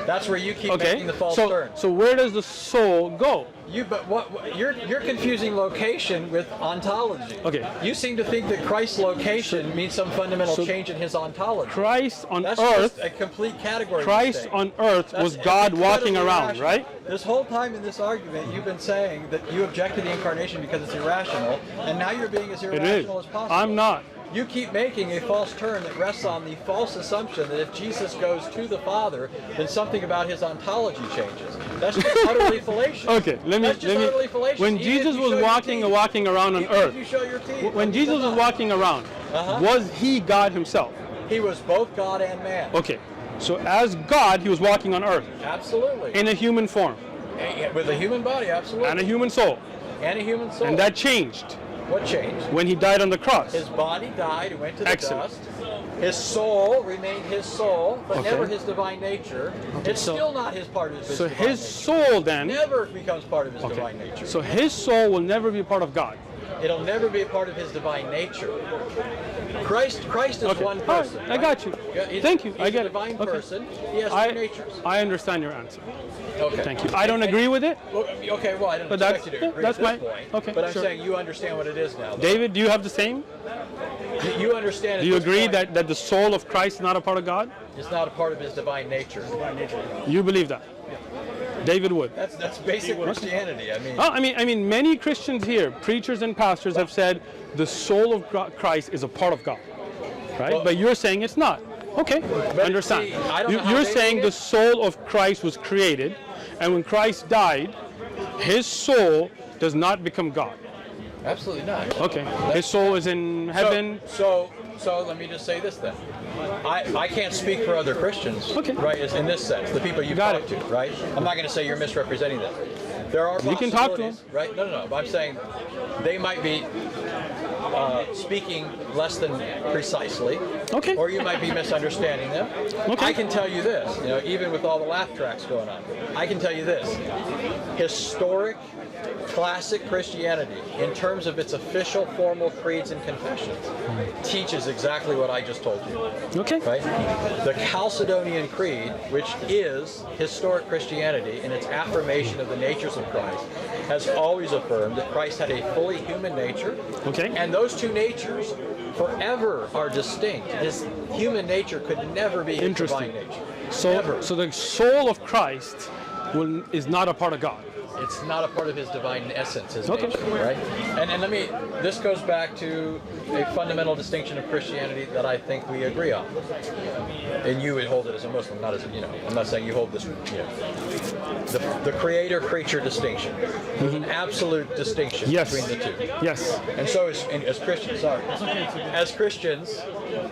That's where you keep Okay, making the false so turn. so where does the soul go? But you're confusing location with ontology. Okay. You seem to think that Christ's location means some fundamental so change in his ontology. Christ on That's earth, just a complete category Christ mistake. on earth was That's God walking incredibly around, irrational. right? This whole time in this argument, you've been saying that you object to the incarnation because it's irrational, and now you're being as It is. irrational as possible. I'm not. You keep making a false turn that rests on the false assumption that if Jesus goes to the Father, then something about his ontology changes. That's just utterly fallacious. Okay, That's just utterly fallacious. When Even Jesus if you was show your walking teeth. around on Even earth, if you show your teeth, when like Jesus you was said, walking around, Uh-huh. was he God himself? he was both God and man. Okay, so as God, he was walking on earth Absolutely. in a human form With a human body, absolutely. and a human soul, And a human soul. and that changed What changed? when he died on the cross. His body died and went to the Excellent. dust. His soul remained his soul, but Okay. never his divine nature. It's so- still not his part of his So divine his nature. soul then, Never becomes part of his okay, divine nature. so his soul will never be a part of God. It'll never be a part of his divine nature. Christ is Okay, one all right, person. I got you. Yeah, he's- Thank you, He's I get a it. divine Okay. person. He has I, two natures. I understand your answer. Okay. Thank you. I don't agree with it. Well, okay, well, I don't But expect that's- you to agree that's at this my- point. okay, but I'm sure. saying you understand what it is now. though. David, do you have the same? You understand at Do you this agree point, that the soul of Christ is not a part of God? it's not a part of his divine nature. You believe that? David would. That's basic Christianity. I mean, Oh, I mean, many Christians here, preachers and pastors, have said the soul of Christ is a part of God, right? Well- but you're saying it's not. Okay, I understand. see, I don't know how You're they saying read the it. soul of Christ was created, and when Christ died, his soul does not become God. absolutely not. Okay, his soul is in heaven. So let me just say this then. I can't speak for other Christians, Okay. right? In this sense, the people you've Got talked it. to, right? I'm not going to say you're misrepresenting them. There are You can talk to possibilities, right? No. I'm saying they might be speaking less than precisely, Okay. or you might be misunderstanding them. Okay. I can tell you this, even with all the laugh tracks going on, I can tell you this: historic, classic Christianity, in terms of its official formal creeds and confessions, teaches exactly what I just told you. Okay. Right? The Chalcedonian Creed, which is historic Christianity in its affirmation of the natures of Christ, has always affirmed that Christ had a fully human nature, Okay. and those two natures forever are distinct. His human nature could never be his Interesting. divine nature. So, Never. so the soul of Christ is not a part of God. It's not a part of his divine essence, his Okay. nature, right? And this goes back to a fundamental distinction of Christianity that I think we agree on. And you would hold it as a Muslim, not as I'm not saying you hold this, the creator-creature distinction. There's an absolute distinction Yes. between the two. Yes. And so as Christians, as Christians,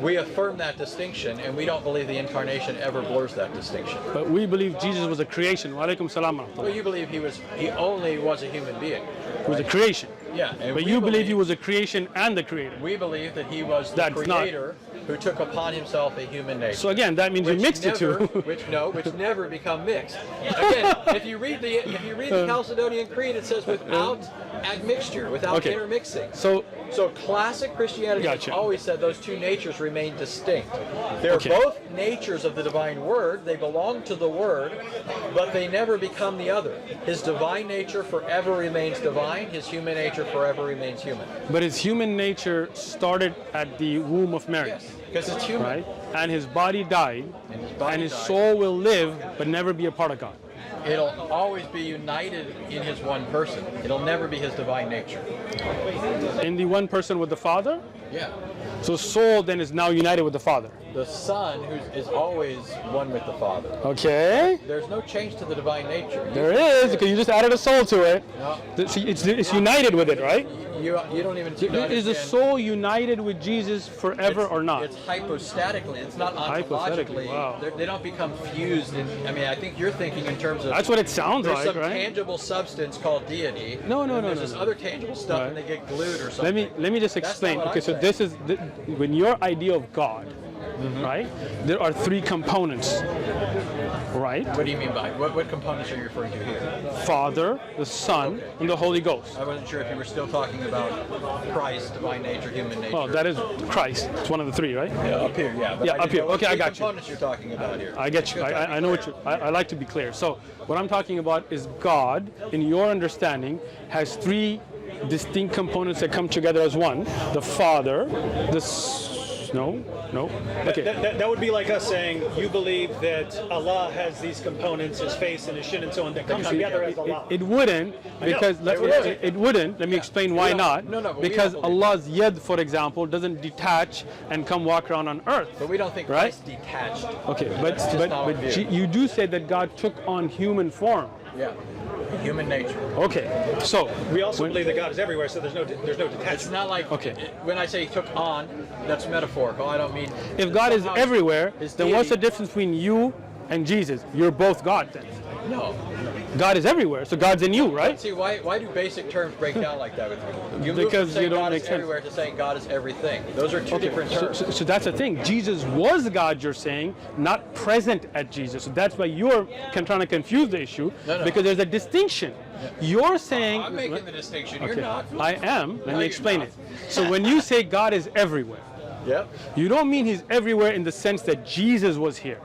we affirm that distinction, and we don't believe the incarnation ever blurs that distinction. But we believe Jesus was a creation. Wa alaikum salam wa rahmatullah. Well, you believe he only was a human being. He was a creation. Yeah, and But we you believe he was a creation and the creator. We believe that he was the That's not- creator who took upon himself a human nature. So again, that means you mixed the two. which never become mixed. Again, if you read the Chalcedonian Creed, it says without admixture, without intermixing. So classic Christianity has always said those two natures remain distinct. They're both natures of the divine word. They belong to the word, but they never become the other. His divine nature forever remains divine. His human nature forever remains human. But his human nature started at the womb of Mary. Yes, because it's human. Right? And his body died, and his soul will live, but never be a part of God. It'll always be united in his one person. It'll never be his divine nature. In the one person with the Father? Yeah. So soul then is now united with the Father. The Son is always one with the Father. Okay. There's no change to the divine nature. There is, because you just added a soul to it. No. See, it's united with it, right? You don't even Is the soul united with Jesus forever or not? It's hypostatically. It's not ontologically. Wow. They don't become fused. I think you're thinking in terms of. That's what it sounds like, some right? tangible substance called deity. No. There's this other tangible stuff, and they get glued or something. Let me just explain. Okay, so this is when your idea of God, right? There are three components, right? What do you mean by what components are you referring to here? Father, the Son, and the Holy Ghost. I wasn't sure if you were still talking about Christ, divine nature, human nature. Oh, that is Christ. It's one of the three, right? Yeah, up here, yeah. But Yeah, up here. Okay, I got you. Components you're talking about here. I get you. I know what you. I like to be clear. So what I'm talking about is God, in your understanding, has three distinct components that come together as one: the Father, no. Okay. That would be like us saying you believe that Allah has these components, his face and his shin and so on, that come together as Allah. It wouldn't, because it wouldn't. Let me explain why not. No, because Allah's yad, for example, doesn't detach and come walk around on earth. But we don't think right? Christ detached. Okay, but you do say that God took on human form. Yeah. Human nature. Okay, so we also believe that God is everywhere, so there's no detachment. It's not like when I say took on, that's metaphorical. I don't mean. If God is everywhere, then what's the difference between you and Jesus? You're both God then. No. God is everywhere, so God's in you, right? See, why do basic terms break down like that with you? Because you don't God make is sense. Everywhere to saying God is everything. Those are two different terms. So that's the thing. Jesus was God, you're saying, not present at Jesus. So that's why you're trying to confuse the issue, because there's a distinction. You're saying... I'm making the distinction. You're not. I am. Let me explain it. So when you say God is everywhere, you don't mean he's everywhere in the sense that Jesus was here.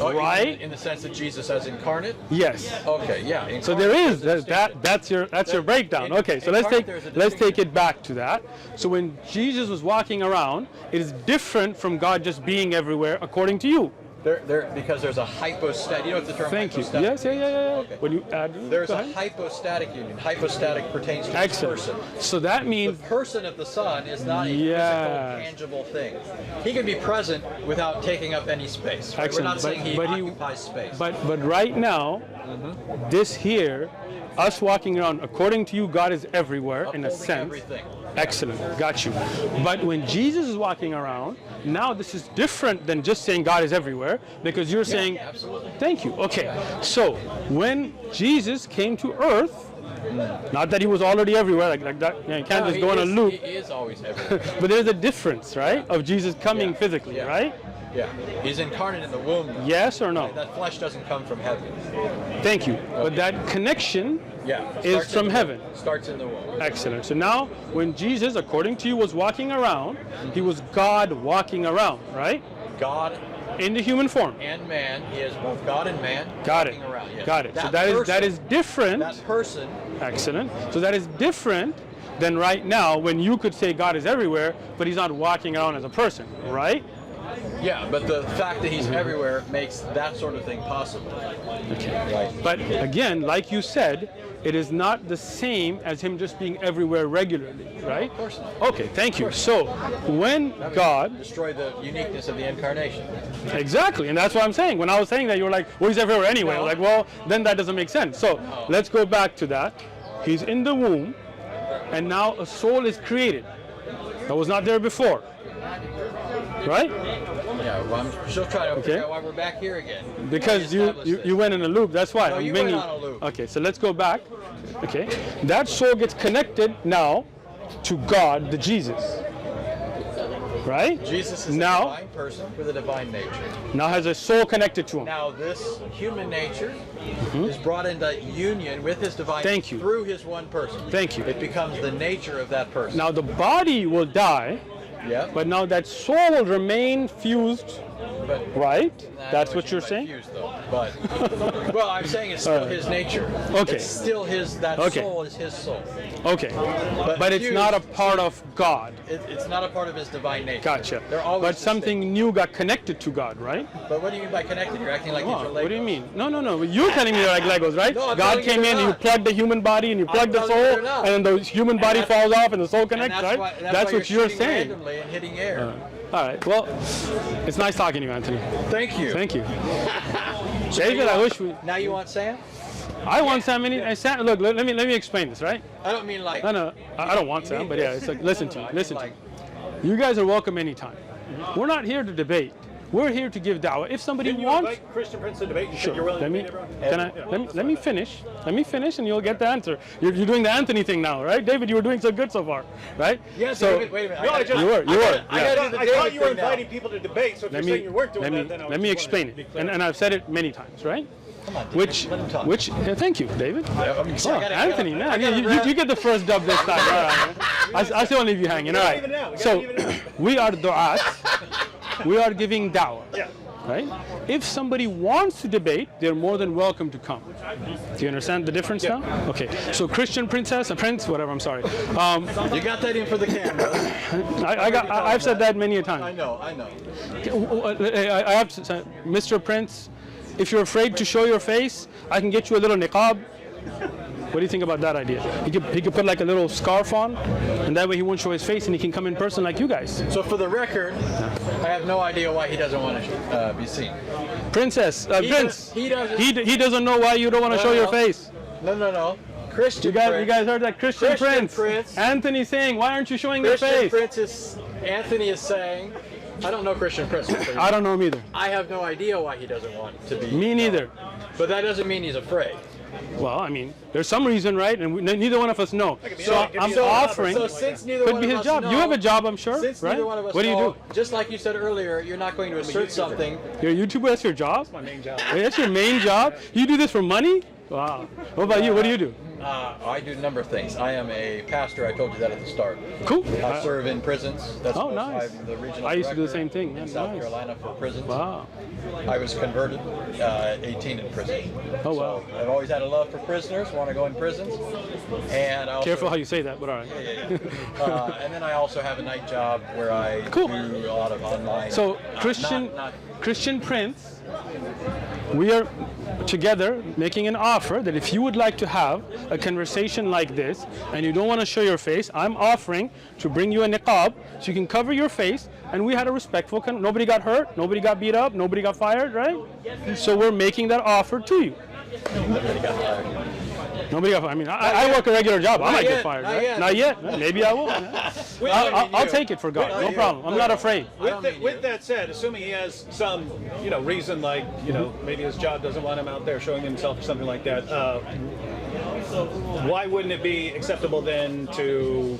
Right? In the sense that Jesus as incarnate? Yes. Okay, yeah. So there is that's your breakdown. Okay, so let's take it back to that. So when Jesus was walking around, it is different from God just being everywhere according to you. Because there's a hypostatic. You know what the term Thank you. hypostatic Yes, yeah. Okay. When you add, there's a hypostatic union. Hypostatic pertains to the person. So that means the person of the Son is not a physical, tangible thing. He can be present without taking up any space. Right? We're not saying he occupies space. But right now, this here, us walking around, according to you, God is everywhere in a sense. Everything. Excellent, got you. But when Jesus is walking around, now this is different than just saying God is everywhere, because you're saying, absolutely. Thank you. Okay, so when Jesus came to earth, not that he was already everywhere, like that, you can't just go on a loop. He is always everywhere. But there's a difference, right, of Jesus coming physically, right? Yeah, he's incarnate in the womb. Yes or no? That flesh doesn't come from heaven. Thank you. But that connection is from heaven. Starts in the womb. Excellent. So now, when Jesus, according to you, was walking around, he was God walking around, right? God in the human form. And man. He is both God and man. Got it. Around. Yes. Got it. So that is different. That person. Excellent. So that is different than right now when you could say God is everywhere, but he's not walking around as a person, right? Yeah, but the fact that he's everywhere makes that sort of thing possible. Okay. Right. But again, like you said, it is not the same as him just being everywhere regularly, right? Of course not. Okay, thank you. So when God destroy the uniqueness of the incarnation. Exactly, and that's what I'm saying. When I was saying that, you were like, well, he's everywhere anyway. I was like, well, then that doesn't make sense. So let's go back to that. He's in the womb, and now a soul is created that was not there before. Right? Yeah, well, I'm still trying to figure out why we're back here again. Because you went in a loop, that's why. No, you went on a loop. Okay, so let's go back. Okay, that soul gets connected now to God, the Jesus. right? Jesus is now, a divine person with a divine nature. Now has a soul connected to him. Now this human nature is brought into union with his divine Thank you. through his one person. Thank you. It becomes the nature of that person. Now the body will die, but now that soul will remain fused, right? That's what you're saying? Fused, though. But, well, I'm saying it's still his nature. Okay. It's still his, that soul is his soul. Okay. But it's not a part of God. It's not a part of his divine nature. Gotcha. They're always But something new got connected to God, right? But what do you mean by connected? You're acting like these are Legos. What do you mean? No. You're telling me they're like Legos, right? No, I'm God telling you came in they're and you not. plugged the human body and you plugged the telling you soul, they're not. and then the human body falls off and the soul connects, And that's right? why, That's why what you're shooting saying. randomly and hitting air. All right. Well, it's nice talking to you, Anthony. Thank you. Thank you. David, I wish we. Now you want Sam? I want Sam. Sam, look, let me explain this, right? I don't mean like. No, I don't want Sam, but yeah, it's like listen to me. You guys are welcome anytime. We're not here to debate. We're here to give dawah. If somebody Didn't you wants, invite Christian Prince to debate? You sure. said you're willing Let to me, debate everyone? let me finish. Let me finish, and you'll get the answer. You're doing the Anthony thing now, right, David? You were doing so good so far, right? Yes. So David, wait a minute. No, I just, you were. Yeah. I thought you were inviting people to debate, so if you're saying you weren't doing that, then I let me explain it. And I've said it many times, right? Come on, David, Which, let him talk. thank you, David. Anthony, Man, you get the first dub this time. All right. I still leave you hanging. All right. So we are du'at. We are giving dawah. Yeah. Right? If somebody wants to debate, they're more than welcome to come. Do you understand the difference now? Okay. So Christian prince, whatever. I'm sorry. You got that in for the camera. I've said that many a time. I know. I have to say, Mr. Prince, if you're afraid to show your face, I can get you a little niqab. What do you think about that idea? He could put like a little scarf on, and that way he won't show his face, and he can come in person like you guys. So for the record, I have no idea why he doesn't want to be seen. Princess, Prince. He doesn't. He doesn't know why you don't want to show your face. No. Christian You guys heard that? Christian Prince. Anthony saying, why aren't you showing your face? Anthony is saying, I don't know Christian Prince. I don't know him either. I have no idea why he doesn't want to be. Me neither. But that doesn't mean he's afraid. Well, I mean, there's some reason, right? And neither one of us know. So I'm offering. So since neither could one be of his us job. know, You have a job, I'm sure, since right? neither one of us What do you know, do? Just like you said earlier, you're not going to assert something. You're a YouTuber. That's your job. My main job. Wait, that's your main job. You do this for money? Wow. What about you? What do you do? I do a number of things. I am a pastor. I told you that at the start. Cool. I serve in prisons. That's nice. I'm the regional I used to do the director same thing. in Yeah, South nice. Carolina for prisons. Wow. I was converted at 18 in prison. Oh wow. So I've always had a love for prisoners. Want to go in prisons. And I also, Careful how you say that, but all right. and then I also have a night job where I do a lot of online. So Christian Prince, we are together making an offer that if you would like to have a conversation like this and you don't want to show your face, I'm offering to bring you a niqab so you can cover your face, and we had a respectful nobody got hurt, nobody got beat up, nobody got fired, right? So we're making that offer to you. Nobody got fired. Nobody got fired. I mean, I work a regular job. I might get fired, not right? yet. Not yet. Maybe I will. I'll take it for God. No problem. I'm not afraid. With that said, assuming he has some, reason like, maybe his job doesn't want him out there showing himself or something like that, why wouldn't it be acceptable then to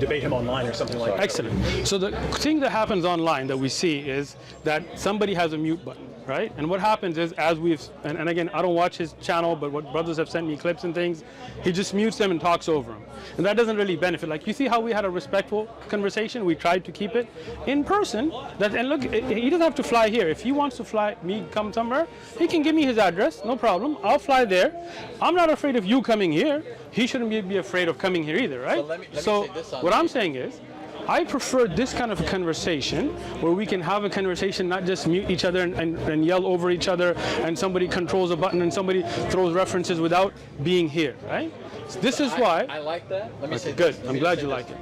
debate him online or something like that? Excellent. So the thing that happens online that we see is that somebody has a mute button, right? And what happens is, as and again, I don't watch his channel, but what brothers have sent me clips and things, he just mutes them and talks over them. And that doesn't really benefit. Like, you see how we had a respectful conversation? We tried to keep it in person. And look, he doesn't have to fly here. If he wants to come somewhere, he can give me his address, no problem. I'll fly there. I'm not afraid of you coming here. He shouldn't be afraid of coming here either, right? So let me So say this on what I'm saying is, I prefer this kind of a conversation where we can have a conversation, not just mute each other and yell over each other, and somebody controls a button and somebody throws references without being here, right? So this is why. I like that. Let me say good. this. I'm glad you like it.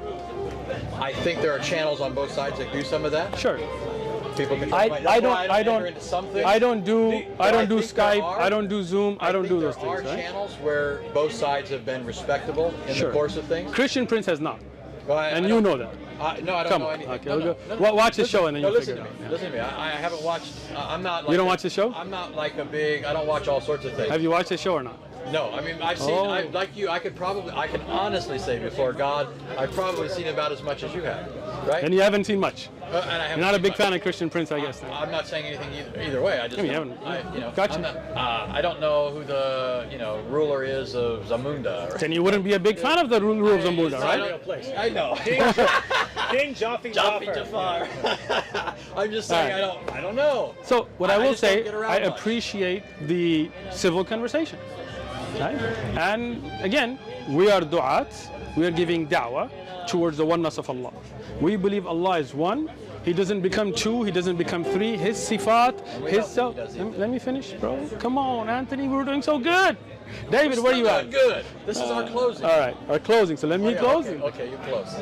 I think there are channels on both sides that do some of that. Sure. People can I don't do Skype. Are, I don't do Zoom. I don't do those things. There are channels where both sides have been respectable in the course of things. Christian Prince has not, well, and you know that. No, I don't know anything. Okay, watch the show and then you'll figure it out. Yeah. Listen to me. I haven't watched. I'm not. Like you don't watch the show? I'm not like a big. I don't watch all sorts of things. Have you watched the show or not? No, I mean I've seen. Like you, I can honestly say before God, I've probably seen about as much as you have. right? And you haven't seen much. And I haven't You're not a seen big much. fan of Christian Prince, I guess. Then. I'm not saying anything either way. I just You don't, haven't. Gotcha. I'm not, I don't know who the ruler is of Zamunda. Right? Then you wouldn't be a big fan of the rule of Zamunda, I right? don't- I know. King Jaffe Jafar. I'm just saying I don't know. So what I will just don't say, get around I much. appreciate the civil conversation, right? And again, we are du'at, we are giving da'wah towards the oneness of Allah. We believe Allah is one. He doesn't become two, he doesn't become three. His sifat, his self. Let me finish, bro. Come on, Anthony, we're doing so good. David, where are you at? Good. This is our closing. All right, our closing. So let me close. Okay, you close.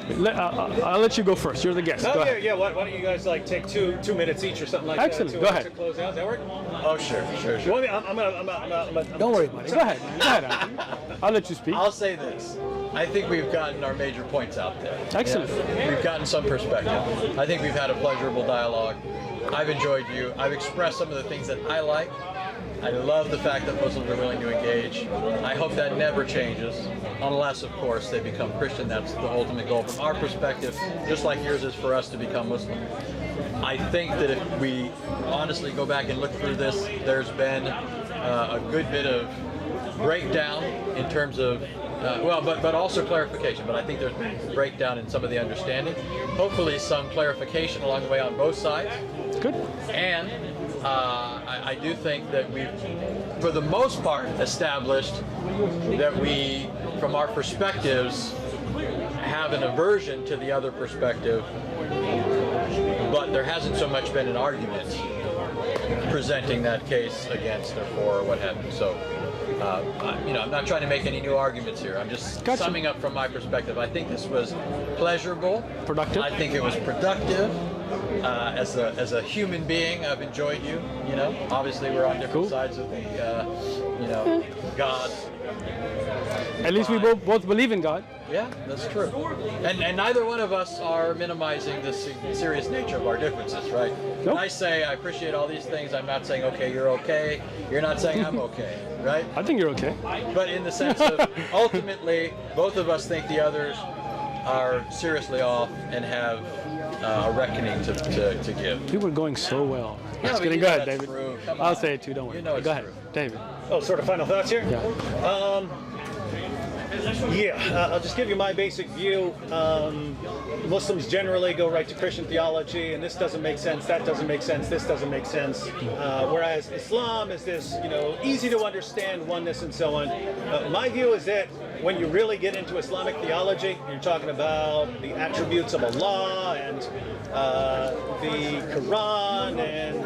I'll let you go first. You're the guest. Go ahead. Yeah. Why don't you guys like take two minutes each or something like Excellent. that? Go ahead. To close out. Does that work? Oh, sure. You want me? I'm gonna. Don't worry about it. Go ahead. Go ahead, Anthony. I'll let you speak. I'll say this. I think we've gotten our major points out there. Excellent. We've gotten some perspective. I think we've had a pleasurable dialogue. I've enjoyed you. I've expressed some of the things that I like. I love the fact that Muslims are willing to engage. I hope that never changes, unless, of course, they become Christian. That's the ultimate goal from our perspective, just like yours is for us to become Muslim. I think that if we honestly go back and look through this, there's been a good bit of breakdown in terms of but also clarification. But I think there's been breakdown in some of the understanding. Hopefully some clarification along the way on both sides. Good. And I do think that we've, for the most part, established that we, from our perspectives, have an aversion to the other perspective, but there hasn't so much been an argument presenting that case against or for or what have you. So, I'm not trying to make any new arguments here. I'm just summing up from my perspective. I think this was pleasurable. Productive. I think it was productive. As a human being, I've enjoyed you. Obviously we're on different sides of the, God. At least we both believe in God. Yeah, that's true. And neither one of us are minimizing the serious nature of our differences, right? When I say I appreciate all these things, I'm not saying, okay, you're okay. You're not saying I'm okay, right? I think you're okay. But in the sense of, ultimately, both of us think the others are seriously off and have a reckoning to give. You were going so well. Yeah, Just but kidding. you Go know ahead, that's David. true. Come I'll on. say it too. Don't worry. You know it's Go ahead, true. David. Oh, sort of final thoughts here. Yeah. I'll just give you my basic view. Muslims generally go right to Christian theology, and this doesn't make sense, that doesn't make sense, this doesn't make sense. Whereas Islam is this, easy to understand oneness and so on. My view is that when you really get into Islamic theology, you're talking about the attributes of Allah and the Quran and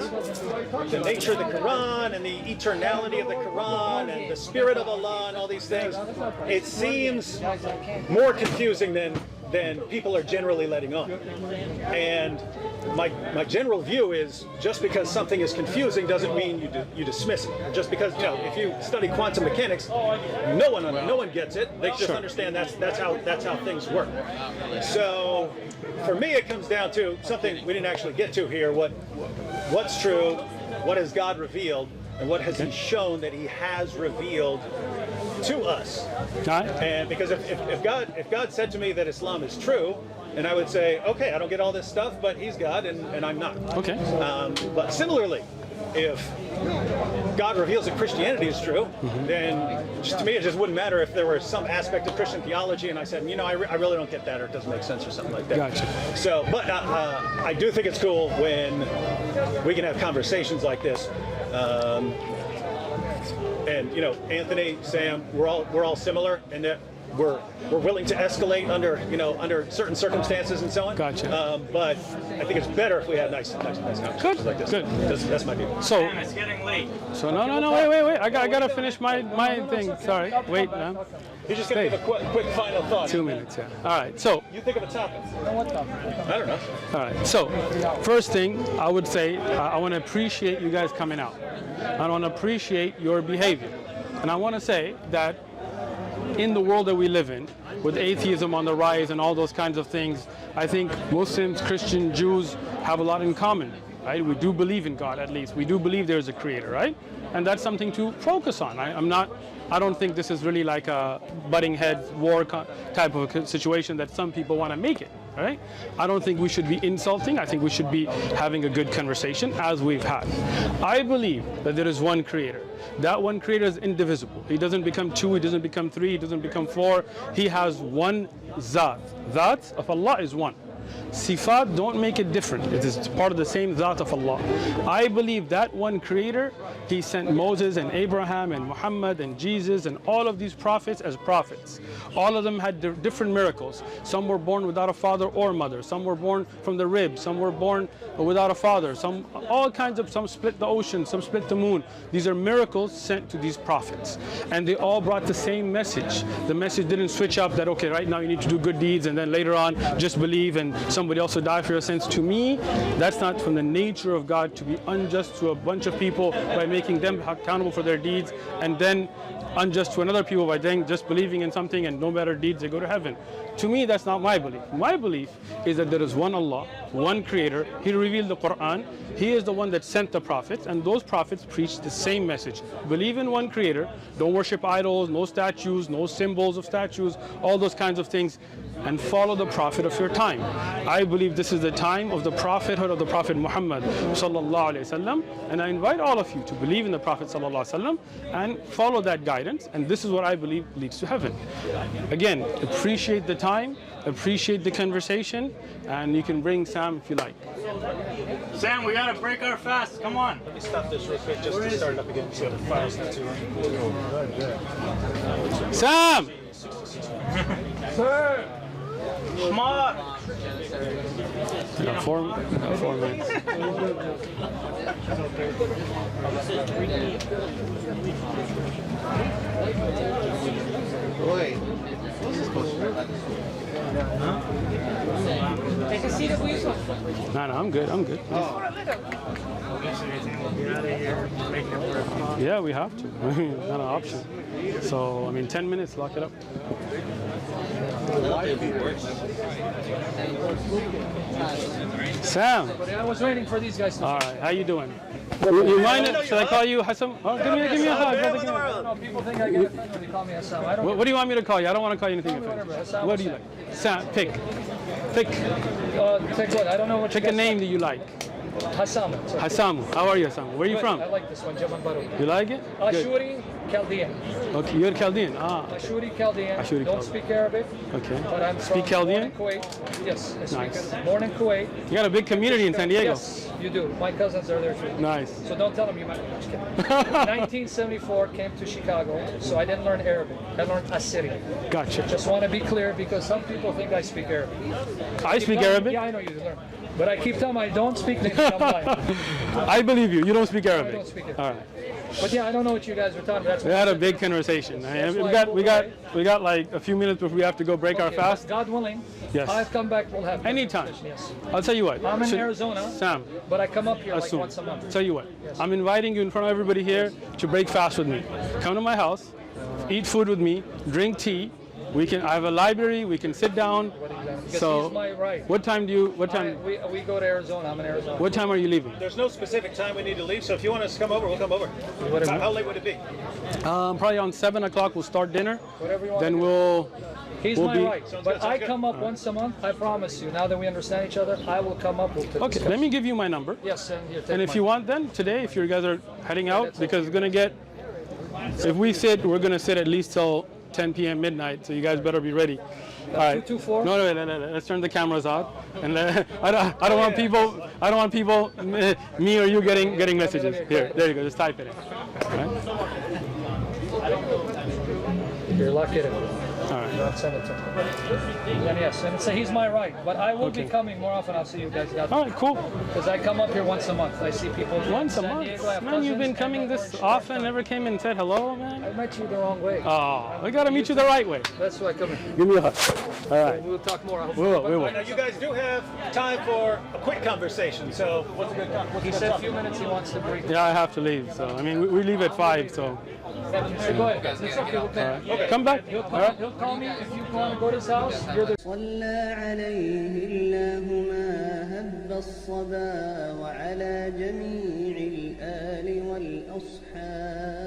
the nature of the Quran and the eternality of the Quran and the spirit of Allah and all these things. It seems more confusing than people are generally letting on. And my general view is just because something is confusing doesn't mean you dismiss it. Just because if you study quantum mechanics, no one gets it. They just understand that's how things work. So for me, it comes down to something we didn't actually get to here. What's true? What has God revealed? And what has He shown that He has revealed to us? And because if God said to me that Islam is true, and I would say, okay, I don't get all this stuff, but He's God and I'm not. Okay. But similarly, if God reveals that Christianity is true, then to me it just wouldn't matter if there were some aspect of Christian theology and I said, I really don't get that, or it doesn't make sense, or something like that. Gotcha. So, but I do think it's cool when we can have conversations like this. And Anthony, Sam, we're all similar in that we're willing to escalate under certain circumstances and so on. Gotcha. But I think it's better if we have nice conversations like this. Good. That's my view. So It's getting late. So no, wait. I gotta finish my thing. Sorry. Wait, man. You're just gonna give a quick final thought. 2 minutes, yeah. All right. So You think of a topic. What topic? I don't know. all right. So first thing I would say, I want to appreciate you guys coming out. I want to appreciate your behavior, and I want to say that in the world that we live in, with atheism on the rise and all those kinds of things, I think Muslims, Christians, Jews have a lot in common, right? We do believe in God, at least. We do believe there's a creator, right? And that's something to focus on. I don't think this is really like a butting heads war type of situation that some people want to make it. right? I don't think we should be insulting. I think we should be having a good conversation as we've had. I believe that there is one creator. That one creator is indivisible. He doesn't become two, he doesn't become three, he doesn't become four. He has one Zat. Zat of Allah is one. Sifat don't make it different. It is part of the same Zat of Allah. I believe that one creator, he sent Moses and Abraham and Muhammad and Jesus and all of these prophets as prophets. All of them had different miracles. Some were born without a father or mother. Some were born from the rib. Some were born without a father. Some, all kinds of, some split the ocean, some split the moon. These are miracles sent to these prophets. And they all brought the same message. The message didn't switch up that, okay, right now you need to do good deeds and then later on just believe and somebody else will die for your sins. To me, that's not from the nature of God to be unjust to a bunch of people by making them accountable for their deeds, and then unjust to another people by then just believing in something and no matter deeds they go to heaven. To me, that's not my belief. My belief is that there is one Allah, one creator. He revealed the Quran. He is the one that sent the prophets, and those prophets preached the same message. Believe in one creator. Don't worship idols, no statues, no symbols of statues, all those kinds of things, and follow the prophet of your time. I believe this is the time of the prophethood of the Prophet Muhammad sallallahu alaihi wasallam, and I invite all of you to believe in the Prophet sallallahu alaihi wasallam and follow that guidance, and this is what I believe leads to heaven. Again, appreciate the time, appreciate the conversation, and you can bring Sam if you like. Sam, we gotta break our fast. Come on. Let me stop this real quick just to start it up again so the file's not too long. Sam! Sir! Come on. We got 4 minutes. Take a seat if we No, I'm good. I'm good. Yeah, we have to. I mean, not an option. So, I mean, 10 minutes, lock it up. Sam. I was waiting for these guys to. All right, how you doing? You mind it? Should I call you Hassan? Oh, give me a hug. No, people think I get offended when they call me Hassan. I don't. What do you want me to call you? I don't want to call you anything. Whatever. Hassan, What do you like? Sam, pick. Take what? I don't know what. Pick a name that you like. Hassan. Hassan. How are you, Hassan? Where are you from? I like this one, Jaman Baru. You like it? Good. Ashuri Chaldean. Okay, you're Chaldean. Ah. Ashuri Chaldean. Ashuri Don't Chaldean. speak Arabic. Okay. But I'm Speak from Chaldean? born in Kuwait. Yes, I speak Nice. it. Born in Kuwait. You got a big community in San Diego. Yes, you do. My cousins are there too. Nice. So don't tell them you met me. Just kidding. 1974 came to Chicago, so I didn't learn Arabic. I learned Assyrian. Gotcha. Just want to be clear because some people think I speak Arabic. I speak Arabic. Yeah, I know you learn. But I keep telling them I don't speak English. I'm lying. I believe you. You don't speak I Arabic. don't speak it. All right. But yeah, I don't know what you guys were talking about. That's We had a big conversation. And we got like a few minutes before we have to go break our Okay, fast. God willing, Yes. I'll come back. We'll have Anytime. Yes. I'll tell you what. I'm in Arizona, Sam, but I come up here like assume. once a month. Tell you what. I'm inviting you in front of everybody here to break fast with me. Come to my house, eat food with me, drink tea. I have a library. We can sit down. Because So, he's my right. what time? We go to Arizona. I'm in Arizona. What time are you leaving? There's no specific time we need to leave, so if you want us to come over, we'll come over. How late would it be? Probably around 7 o'clock. We'll start dinner. Whatever you want. Then He's we'll my be- right. Sounds But good, I sounds come good. up once a month. I promise you. Now that we understand each other, I will come up. Okay. Let me give you my number. Yes, and here. Take And if mine. you want, then today, if you guys are heading out, that's because it's gonna get. If we sit, we're gonna sit at least till 10 p.m. midnight. So you guys better be ready. All right. 224? No. Let's turn the cameras out. And I don't want people. I don't want people. Me or you getting messages. Here. There you go. Just type it in. All right. You're lucky to. All right. Don't send it to him. And yes, and so he's my right. But I will be Okay. coming more often. I'll see you guys. All right. Cool. Because I come up here once a month. I see people. Once a San month. Diego, I have Man, you've been cousins, coming and this Orange. often. Never came and said hello, man. I met you the wrong way. Oh, we gotta meet you the right way. That's why I come here. Give me a hug. All right. We'll talk more. I hope. We will. We will. Now, you guys do have time for a quick conversation, so what's a good time? He said a few minutes he wants to break. Yeah, I have to leave. So I mean, we leave at 5. So So go ahead. It's okay. We'll come. come back. He'll All call, right. he'll call me if you want to go to his house. You're the صلى عليه الله ما هب الصبا وعلى جميع الآل والأصحاب